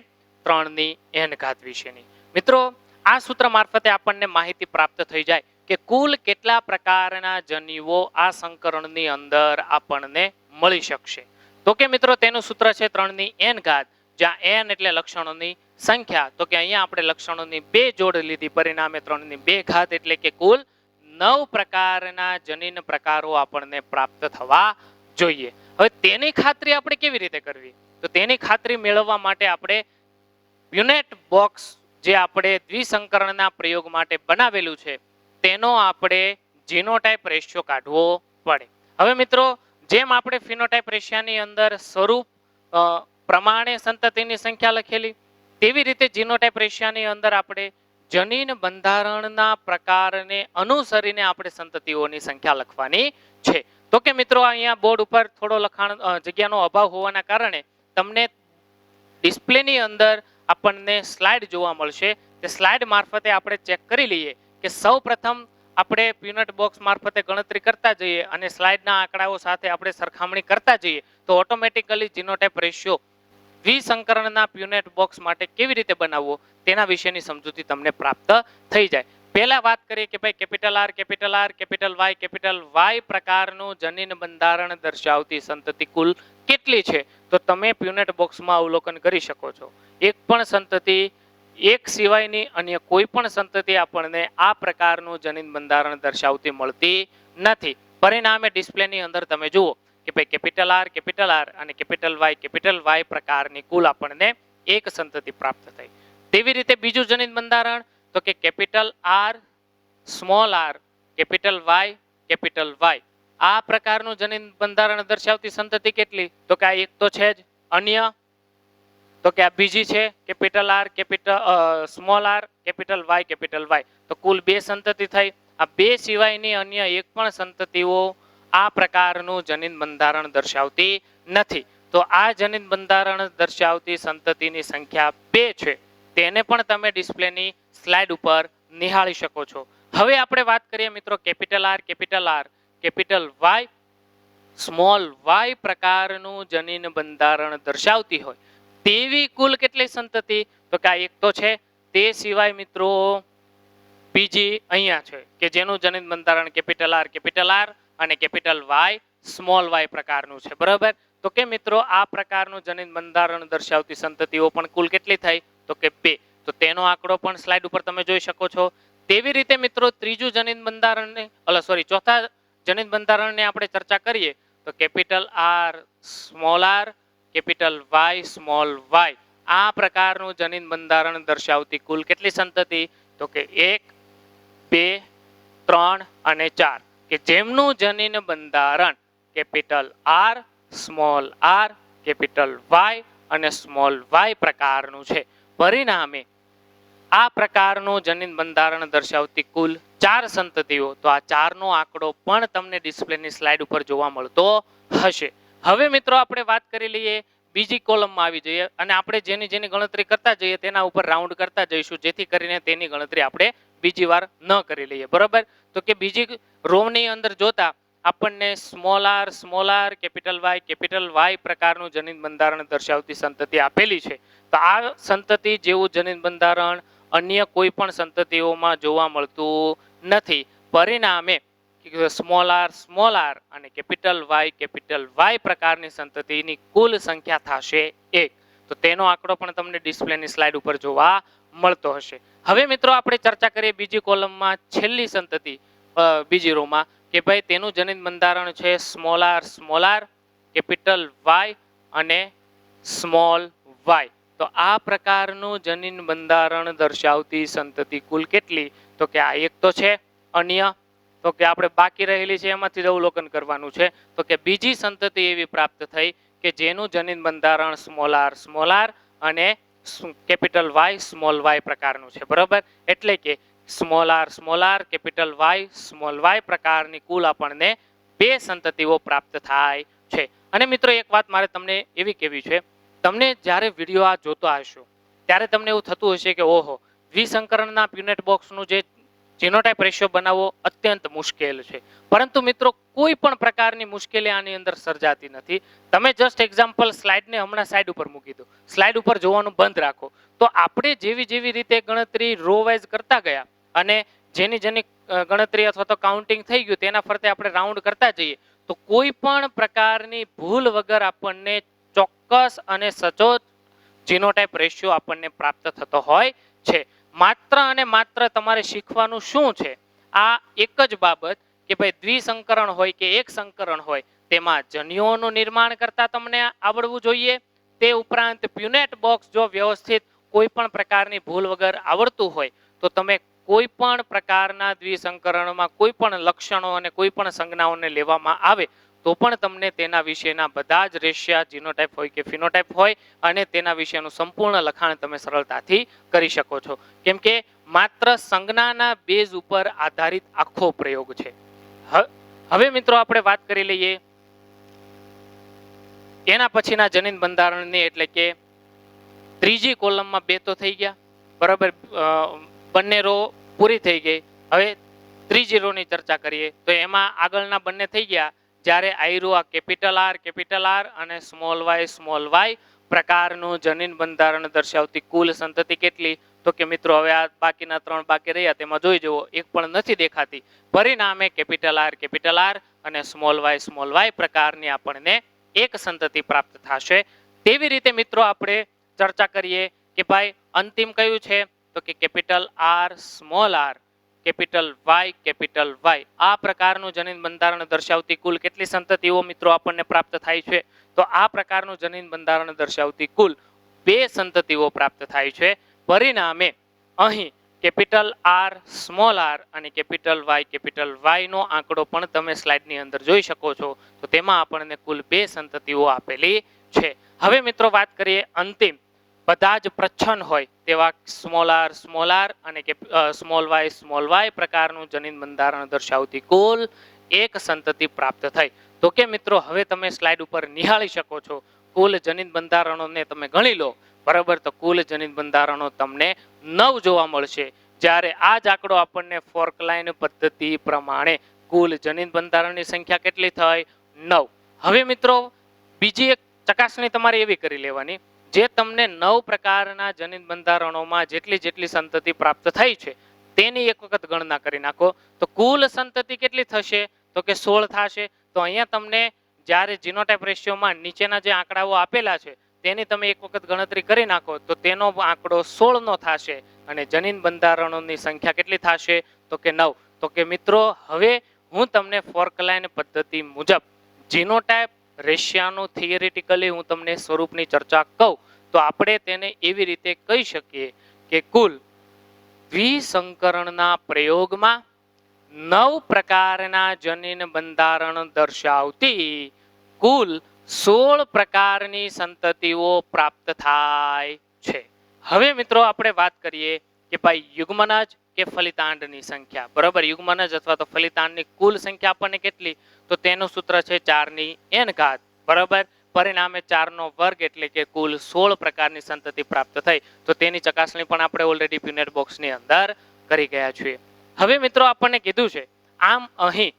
3n ઘાત વિશેની. મિત્રો આ સૂત્ર મારફતે આપણને માહિતી પ્રાપ્ત થઈ જાય કે કુલ કેટલા પ્રકારના જન્યુઓ આ સંકરણની અંદર આપણને મળી શકશે. તો કે મિત્રો તેનું સૂત્ર છે 3n ઘાત, જ્યાં n એટલે લક્ષણોની સંખ્યા. તો કે અહીંયા આપણે લક્ષણોની 2 જોડ લીધી, પરિણામે 3 ઘાત એટલે કે કુલ 9 પ્રકારના જનીન પ્રકારો આપણને પ્રાપ્ત થવા જોઈએ. હવે તેની ખાતરી આપણે કેવી રીતે કરવી? તો તેની ખાતરી મેળવવા માટે આપણે પ્યુનેટ બોક્સ જે આપણે દ્વિસંકરણના પ્રયોગ માટે બનાવેલું છે તેનો આપણે જીનોટાઇપ રેશિયો કાઢવો પડે. હવે મિત્રો જેમ આપણે ફિનોટાઇપ રેશિયાની અંદર સ્વરૂપ પ્રમાણે સંતતિની સંખ્યા લખેલી, તેવી રીતે જીનોટાઇપ રેશિયાની અંદર આપણે જનીન બંધારણના પ્રકારને અનુસરીને આપણે સંતતિઓની સંખ્યા લખવાની છે. તો કે મિત્રો અહીંયા બોર્ડ ઉપર થોડો લખાણ જગ્યાનો અભાવ હોવાના કારણે તમને ડિસ્પ્લેની અંદર આપણને સ્લાઇડ જોવા મળશે. તે સ્લાઇડ મારફતે આપણે ચેક કરી લઈએ કે સૌ પ્રથમ આપણે પ્યુનેટ બોક્સ મારફતે ગણતરી કરતા જઈએ અને સ્લાઇડના આંકડાઓ સાથે આપણે સરખામણી કરતા જઈએ તો automatically genotype ratio દ્વિસંકરણના Punnett box માટે કેવી રીતે બનાવવો તેના વિશેની સમજૂતી તમને પ્રાપ્ત થઈ જાય. પહેલા વાત કરીએ કે ભાઈ capital R, capital R, capital Y પ્રકારનું જનીન બંધારણ દર્શાવતી સંતતિ કુલ કેટલી છે? તો તમે પ્યુનેટ બોક્સમાં અવલોકન કરી શકો છો. એક પણ સંતતિ, એક સિવાયની અન્ય કોઈ પણ સંતતિ આપણને આ પ્રકારનું જનીન બંધારણ દર્શાવતી મળતી નથી. પરિણામે ડિસ્પ્લેની અંદર તમે જુઓ કે ભાઈ કેપિટલ આર અને કેપિટલ વાય પ્રકારની કુલ આપણને એક સંતતિ પ્રાપ્ત થઈ. તેવી રીતે બીજું જનીન બંધારણ તો કે capital R, small R, capital Y આ પ્રકારનું જનીન બંધારણ દર્શાવતી સંતતિ કેટલી? તો કે આ એક તો છે જ, અન્ય તો કે આ બીજી છે capital R, small R, capital Y, તો કુલ 2 સંતતિ થઈ. આ 2 સિવાયની અન્ય એક પણ સંતતિઓ આ પ્રકારનું જનીન બંધારણ દર્શાવતી નથી. તો આ જનીન બંધારણ દર્શાવતી સંતતિની સંખ્યા 2 છે, તેને પણ તમે ડિસ્પ્લેની સ્લાઇડ ઉપર નિહાળી શકો છો. હવે આપણે વાત કરીએ મિત્રો capital R, capital Y, small Y પ્રકારનું જનીન બંધારણ દર્શાવતી હોય તેવી કુલ કેટલી સંતતિ? તો કે આ એક તો છે, તે સિવાય મિત્રો બીજી અહીંયા છે કે જેનું જનીન બંધારણ કેપિટલ આર અને કેપિટલ વાય, સ્મોલ વાય પ્રકારનું છે. બરાબર? તો કે મિત્રો આ પ્રકારનું જનીન બંધારણ દર્શાવતી સંતતિઓ પણ કુલ કેટલી થઈ? તો કે 2. તો તેનો આંકડો પણ સ્લાઇડ ઉપર તમે જોઈ શકો છો. તેવી રીતે મિત્રો ત્રીજું જનીન બંધારણ ચોથા જનિત બંધારણની આપણે ચર્ચા કરીએ તો capital R small R, capital Y small Y, આ પ્રકારનું જનિત બંધારણ દર્શાવતી કુલ કેટલી સંતતિ? તો કે 1, 2, 3 અને 4, કે જેમનું જનીન બંધારણ capital R, small R, capital Y અને સ્મોલ વાય પ્રકારનું છે. પરિણામે આ પ્રકારનું જનીન બંધારણ દર્શાવતી કુલ 4 સંતતિઓ, તો આ 4 નો આંકડો પણ તમને ડિસ્પ્લેની સ્લાઇડ ઉપર જોવા મળતો હશે. હવે મિત્રો આપણે વાત કરી લઈએ બીજી કોલમમાં આવી જઈએ અને આપણે જેની જેની ગણતરી કરતા જઈએ તેના ઉપર રાઉન્ડ કરતા જઈશું, જેથી કરીને તેની ગણતરી આપણે બીજી વાર ન કરી લઈએ. બરોબર, તો કે બીજી રોની અંદર જોતા આપણને સ્મોલ આર, કેપિટલ વાય પ્રકારનું જનીન બંધારણ દર્શાવતી સંતતિ આપેલી છે. તો આ સંતતિ જેવું જનીન બંધારણ અન્ય કોઈ પણ સંતતિઓમાં જોવા મળતું નથી. પરિણામે સ્મોલ આર અને કેપિટલ વાય પ્રકારની સંતતિની કુલ સંખ્યા થશે 1. તો તેનો આંકડો પણ તમને ડિસ્પ્લેની સ્લાઇડ ઉપર જોવા મળતો હશે. હવે મિત્રો આપણે ચર્ચા કરીએ બીજી કોલમમાં છેલ્લી સંતતિ, બીજી રોમાં, કે ભાઈ તેનું જનીન બંધારણ છે સ્મોલ આર, કેપિટલ વાય અને સ્મોલ વાય. તો આ પ્રકારનું જનીન બંધારણ દર્શાવતી સંતતિ કુલ કેટલી? તો કે આ એક તો છે અન્ય, તો કે આપણે બાકી રહેલી છે એમાંથી જ અવલોકન કરવાનું છે. તો કે બીજી સંતતિ એવી પ્રાપ્ત થઈ કે જેનું જનીન બંધારણ સ્મોલ આર અને કેપિટલ વાય સ્મોલ વાય પ્રકારનું છે. બરોબર, એટલે કે small R, capital Y small Y પ્રકારની કુલ આપણને 2 સંતતિઓ પ્રાપ્ત થાય છે. અને મિત્રો એક વાત મારે તમને એવી કહેવી છે, તમને જ્યારે વિડીયો આ જોતા હશો ત્યારે તમને એવું થતું હશે કે ઓહો, દ્વિસંકરણના પ્યુનેટ બોક્સનું જે જીનોટાઇપ રેશિયો બનાવવો અત્યંત મુશ્કેલ છે. પરંતુ મિત્રો કોઈ પણ પ્રકારની મુશ્કેલી આની અંદર સર્જાતી નથી. તમે જસ્ટ એક્ઝામ્પલ સ્લાઇડને હમણાં સાઈડ ઉપર મૂકી દો, સ્લાઇડ ઉપર જોવાનું બંધ રાખો, તો આપણે જેવી રીતે ગણતરી રો વાઇઝ કરતા ગયા અને જેની ગણતરી અથવા તો કાઉન્ટિંગ થઈ ગયું તેના ફરતે આપણે રાઉન્ડ કરતા જઈએ, તો કોઈ પણ પ્રકારની ભૂલ વગર આપણને ચોક્કસ અને સચોટ જીનોટાઇપ રેશિયો આપણને પ્રાપ્ત થતો હોય છે. માત્ર અને માત્ર તમારે શીખવાનું શું છે? આ એક જ બાબત કે ભાઈ દ્વિસંકરણ હોય કે એક સંકરણ હોય તેમાં જન્યુઓનું નિર્માણ કરતા તમને આવડવું જોઈએ. તે ઉપરાંત પ્યુનેટ બોક્સ જો વ્યવસ્થિત કોઈ પણ પ્રકારની ભૂલ વગર આવડતું હોય તો તમે કોઈ પણ પ્રકારના દ્વિસંકરણમાં કોઈ પણ લક્ષણો અને કોઈ પણ સંજ્ઞાઓને લેવામાં આવે તો પણ તમને તેના વિશેના બધા જ રેશિયા જીનોટાઇપ હોય કે ફિનોટાઇપ હોય અને તેના વિશેનું સંપૂર્ણ લખાણ તમે સરળતાથી કરી શકો છો, કેમ કે માત્ર સંજ્ઞાના બેઝ ઉપર આધારિત આખો પ્રયોગ છે. હવે મિત્રો આપણે વાત કરી લઈએ એના પછીના જનીન બંધારણની, એટલે કે ત્રીજી કોલમમાં 2 તો થઈ ગયા. બરાબર, બંને રો પૂરી થઈ ગઈ. હવે ત્રીજી રો ની ચર્ચા કરીએ તો એમાં આગળના બંને થઈ ગયા. જ્યારે આયરું આ કેપિટલ આર અને સ્મોલ વાય પ્રકારનું જનીન બંધારણ દર્શાવતી કુલ સંતતિ કેટલી? તો કે મિત્રો હવે આ બાકીના 3 બાકી રહ્યા તેમાં જોઈ જુઓ, એક પણ નથી દેખાતી. પરિણામે કેપિટલ આર અને સ્મોલ વાય પ્રકારની આપણને એક સંતતિ પ્રાપ્ત થશે. તેવી રીતે મિત્રો આપણે ચર્ચા કરીએ કે ભાઈ અંતિમ કયું છે? તો કે capital R, small R, capital Y આ પ્રકારનું જનીન બંધારણ દર્શાવતી કુલ કેટલી સંતતિઓ મિત્રો આપણને પ્રાપ્ત થાય છે? તો આ પ્રકારનું જનીન બંધારણ દર્શાવતી કુલ 2 સંતતિઓ પ્રાપ્ત થાય છે. પરિણામે અહીં કેપિટલ આર, સ્મોલ આર અને કેપિટલ વાય નો આંકડો પણ તમે સ્લાઇડની અંદર જોઈ શકો છો. તો તેમાં આપણને કુલ 2 સંતતિઓ આપેલી છે. હવે મિત્રો વાત કરીએ અંતિમ, બધા જ પ્રચ્છન્ન હોય તેવા સ્મોલ આર અને સ્મોલ વાય પ્રકારનું જનીન બંધારણ દર્શાવતી કુલ 1 સંતતિ પ્રાપ્ત થઈ. તો કે મિત્રો હવે તમે સ્લાઇડ ઉપર નિહાળી શકો છો, કુલ જનીન બંધારણોને તમે ગણી લો. બરાબર, તો કુલ જનીન બંધારણો તમને 9 જોવા મળશે. જ્યારે આ જ આંકડો આપણને ફોર્ક લાઈન પદ્ધતિ પ્રમાણે કુલ જનીન બંધારણની સંખ્યા કેટલી થઈ? 9. હવે મિત્રો બીજી એક ચકાસણી તમારે એવી કરી લેવાની, જે તમને 9 પ્રકારના જનીન બંધારણોમાં જેટલી સંતતિ પ્રાપ્ત થઈ છે તેની એક વખત ગણના કરી નાખો તો કુલ સંતતિ કેટલી થશે? તો કે 16 થશે. તો અહીંયા તમને જ્યારે જીનોટાઇપ રેશિયોમાં નીચેના જે આંકડાઓ આપેલા છે તેની તમે એક વખત ગણતરી કરી નાખો તો તેનો આંકડો 16 નો થશે અને જનીન બંધારણોની સંખ્યા કેટલી થશે? તો કે 9. તો કે મિત્રો હવે હું તમને ફોર્કલાઇન પદ્ધતિ મુજબ જીનોટાઇપ રેશિયાનું થિયરિટિકલી હું તમને સ્વરૂપની ચર્ચા કહું તો આપણે તેને એવી રીતે કહી શકીએ કે કુલ દ્વિસંકરણના પ્રયોગમાં 9 પ્રકારના જનીન બંધારણ દર્શાવતી કુલ 16 પ્રકારની સંતતિઓ પ્રાપ્ત થાય છે. હવે મિત્રો આપણે વાત કરીએ કે ભાઈ યુગ્મનજ કે ફલિતાંડની સંખ્યા, બરાબર. યુગ્મનજ અથવા તો ફલિતાંડની કુલ સંખ્યા આપણને કેટલી, તો તેનું સૂત્ર છે 4n, બરાબર. પરિણામે 4નો વર્ગ એટલે કે કુલ 16 પ્રકારની સંતતિ પ્રાપ્ત થઈ. તો તેની ચકાસણી પણ આપણે ઓલરેડી પ્યુનેટ બોક્સની અંદર કરી ગયા છીએ. હવે મિત્રો આપણને કીધું છે આમ અહીં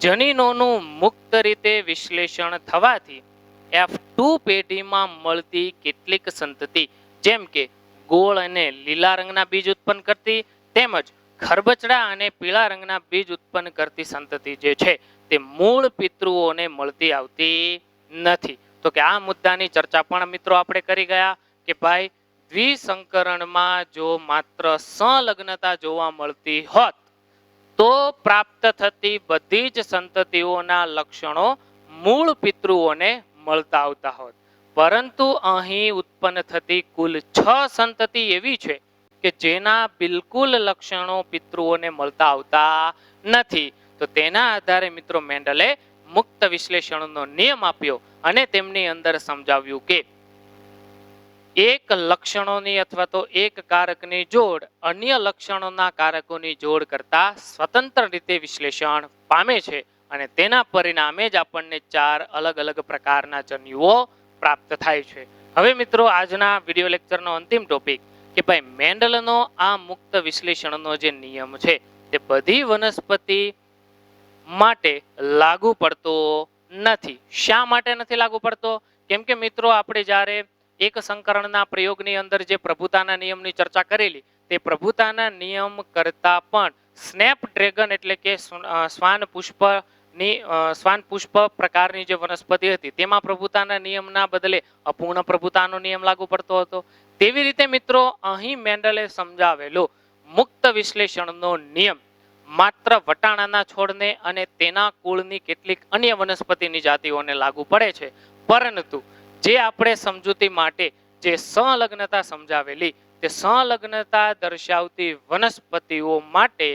જનીનોનું મુક્ત રીતે વિશ્લેષણ થવાથી F2 પેઢીમાં મળતી કેટલીક સંતતિ જેમ કે ગોળ અને લીલા રંગના બીજ ઉત્પન્ન કરતી તેમજ ખરબચડા અને પીળા રંગના બીજ ઉત્પન્ન કરતી સંતતિ જે છે તે મૂળ પિતૃઓને મળતી આવતી નથી. તો કે આ મુદ્દાની ચર્ચા પણ મિત્રો આપણે કરી ગયા કે ભાઈ દ્વિસંકરણમાં જો માત્ર સંલગ્નતા જોવા મળતી હોત તો પ્રાપ્ત થતી બધી જ સંતતિઓના લક્ષણો મૂળ પિતૃઓને મળતા આવતા હોત, પરંતુ અહીં ઉત્પન્ન થતી કુલ 6 સંતતિ એવી છે કે જેના બિલકુલ લક્ષણો પિતૃઓને મળતા આવતા નથી. તો તેના આધારે મિત્રો મેન્ડલે મુક્ત વિશ્લેષણનો નિયમ આપ્યો અને તેમની અંદર સમજાવ્યું કે એક લક્ષણોની અથવા તો એક કારકની જોડ અન્ય લક્ષણોના કારકોની જોડ કરતા સ્વતંત્ર રીતે વિશ્લેષણ પામે છે અને તેના પરિણામે જ આપણને 4 અલગ અલગ પ્રકારના જન્યુઓ પ્રાપ્ત થાય છે. હવે મિત્રો આજના વિડિયો લેક્ચરનો અંતિમ ટોપિક કે ભાઈ મેન્ડલનો આ મુક્ત વિશ્લેષણનો જે નિયમ છે તે બધી વનસ્પતિ માટે લાગુ પડતો નથી. શા માટે નથી લાગુ પડતો? કેમ કે મિત્રો આપણે જ્યારે એક સંકરણના પ્રયોગની અંદર જે પ્રભુતાના નિયમની ચર્ચા કરેલી તે પ્રભુતાના નિયમ કરતા પણ સ્નેપડ્રેગન એટલે કે શ્વાન પુષ્પ પ્રકારની જે વનસ્પતિ હતી તેમાં પ્રભુતાના નિયમના બદલે અપૂર્ણ પ્રભુતાનો નિયમ લાગુ પડતો હતો. તેવી રીતે મિત્રો અહીં મેન્ડલે સમજાવેલો મુક્ત વિશ્લેષણનો નિયમ માત્ર વટાણાના છોડને અને તેના કુળની કેટલીક અન્ય વનસ્પતિની જાતિઓને લાગુ પડે છે, પરંતુ જે આપણે સમજૂતી માટે જે સંલગ્નતા સમજાવેલી તે સંલગ્નતા દર્શાવતી વનસ્પતિઓ માટે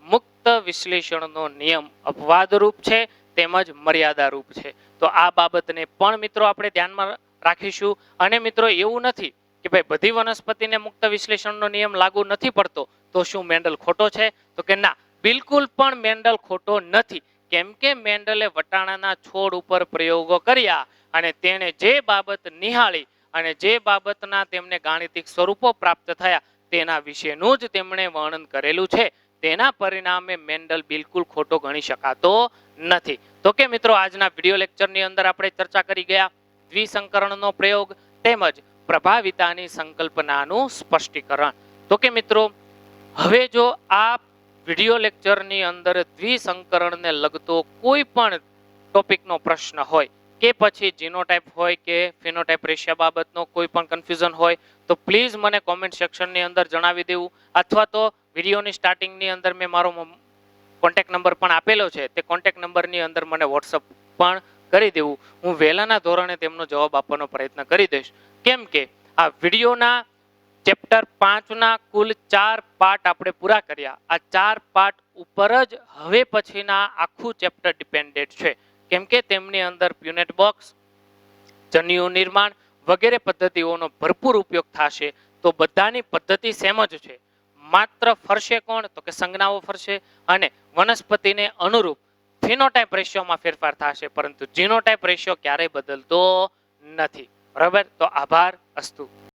મુક્ત વિશ્લેષણનો નિયમ અપવાદરૂપ છે તેમજ મર્યાદારૂપ છે. તો આ બાબતને પણ મિત્રો આપણે ધ્યાનમાં રાખીશું. અને મિત્રો એવું નથી કે ભાઈ બધી વનસ્પતિને મુક્ત વિશ્લેષણનો નિયમ લાગુ નથી પડતો તો શું મેન્ડલ ખોટો છે? તો કે ના, બિલકુલ પણ મેન્ડલ ખોટો નથી. કેમ કે મેન્ડલે વટાણાના છોડ ઉપર પ્રયોગો કર્યા અને તેણે જે બાબત નિહાળી અને જે બાબતના તેમને ગાણિતિક સ્વરૂપો પ્રાપ્ત થયા તેના વિશેનું જ તેમણે વર્ણન કરેલું છે. તેના પરિણામે મેન્ડલ બિલકુલ ખોટો ગણી શકાતો નથી. તો કે મિત્રો આજના વિડિયો લેક્ચરની અંદર આપણે ચર્ચા કરી ગયા દ્વિસંકરણનો પ્રયોગ તેમજ પ્રભાવિતાની સંકલ્પનાનું સ્પષ્ટીકરણ. તો કે મિત્રો હવે જો આ વિડિયો લેક્ચરની અંદર દ્વિસંકરણને લગતો કોઈ પણ ટોપિકનો પ્રશ્ન હોય કે પછી જીનોટાઇપ હોય કે ફિનોટાઇપ રેશિયા બાબતનો કોઈ પણ કન્ફ્યુઝન હોય તો પ્લીઝ મને કોમેન્ટ સેક્શનની અંદર જણાવી દેવું, અથવા તો વિડીયોની સ્ટાર્ટિંગની અંદર મેં મારો કોન્ટેક્ટ નંબર પણ આપેલો છે તે કોન્ટેક્ટ નંબરની અંદર મને વોટ્સઅપ પણ કરી દેવું. હું વહેલાના ધોરણે તેમનો જવાબ આપવાનો પ્રયત્ન કરી દઈશ. કેમ કે આ વિડીયોના ચેપ્ટર 5ના કુલ 4 પાર્ટ આપણે પૂરા કર્યા. આ 4 પાર્ટ ઉપર જ હવે પછીના આખું ચેપ્ટર ડિપેન્ડેડ છે. કેમ કે તેમની અંદર પ્યુનેટ બોક્સ, જન્યુ નિર્માણ વગેરે પદ્ધતિઓનો ભરપૂર ઉપયોગ થશે. તો બધાની પદ્ધતિ સેમ જ છે, માત્ર ફરશે કોણ? તો કે સંજ્ઞાઓ ફરશે અને વનસ્પતિને અનુરૂપ ફિનોટાઇપ રેશિયોમાં ફેરફાર થશે, પરંતુ જીનોટાઇપ રેશિયો ક્યારેય બદલતો નથી. બરાબર? તો આભાર. અસ્તુ.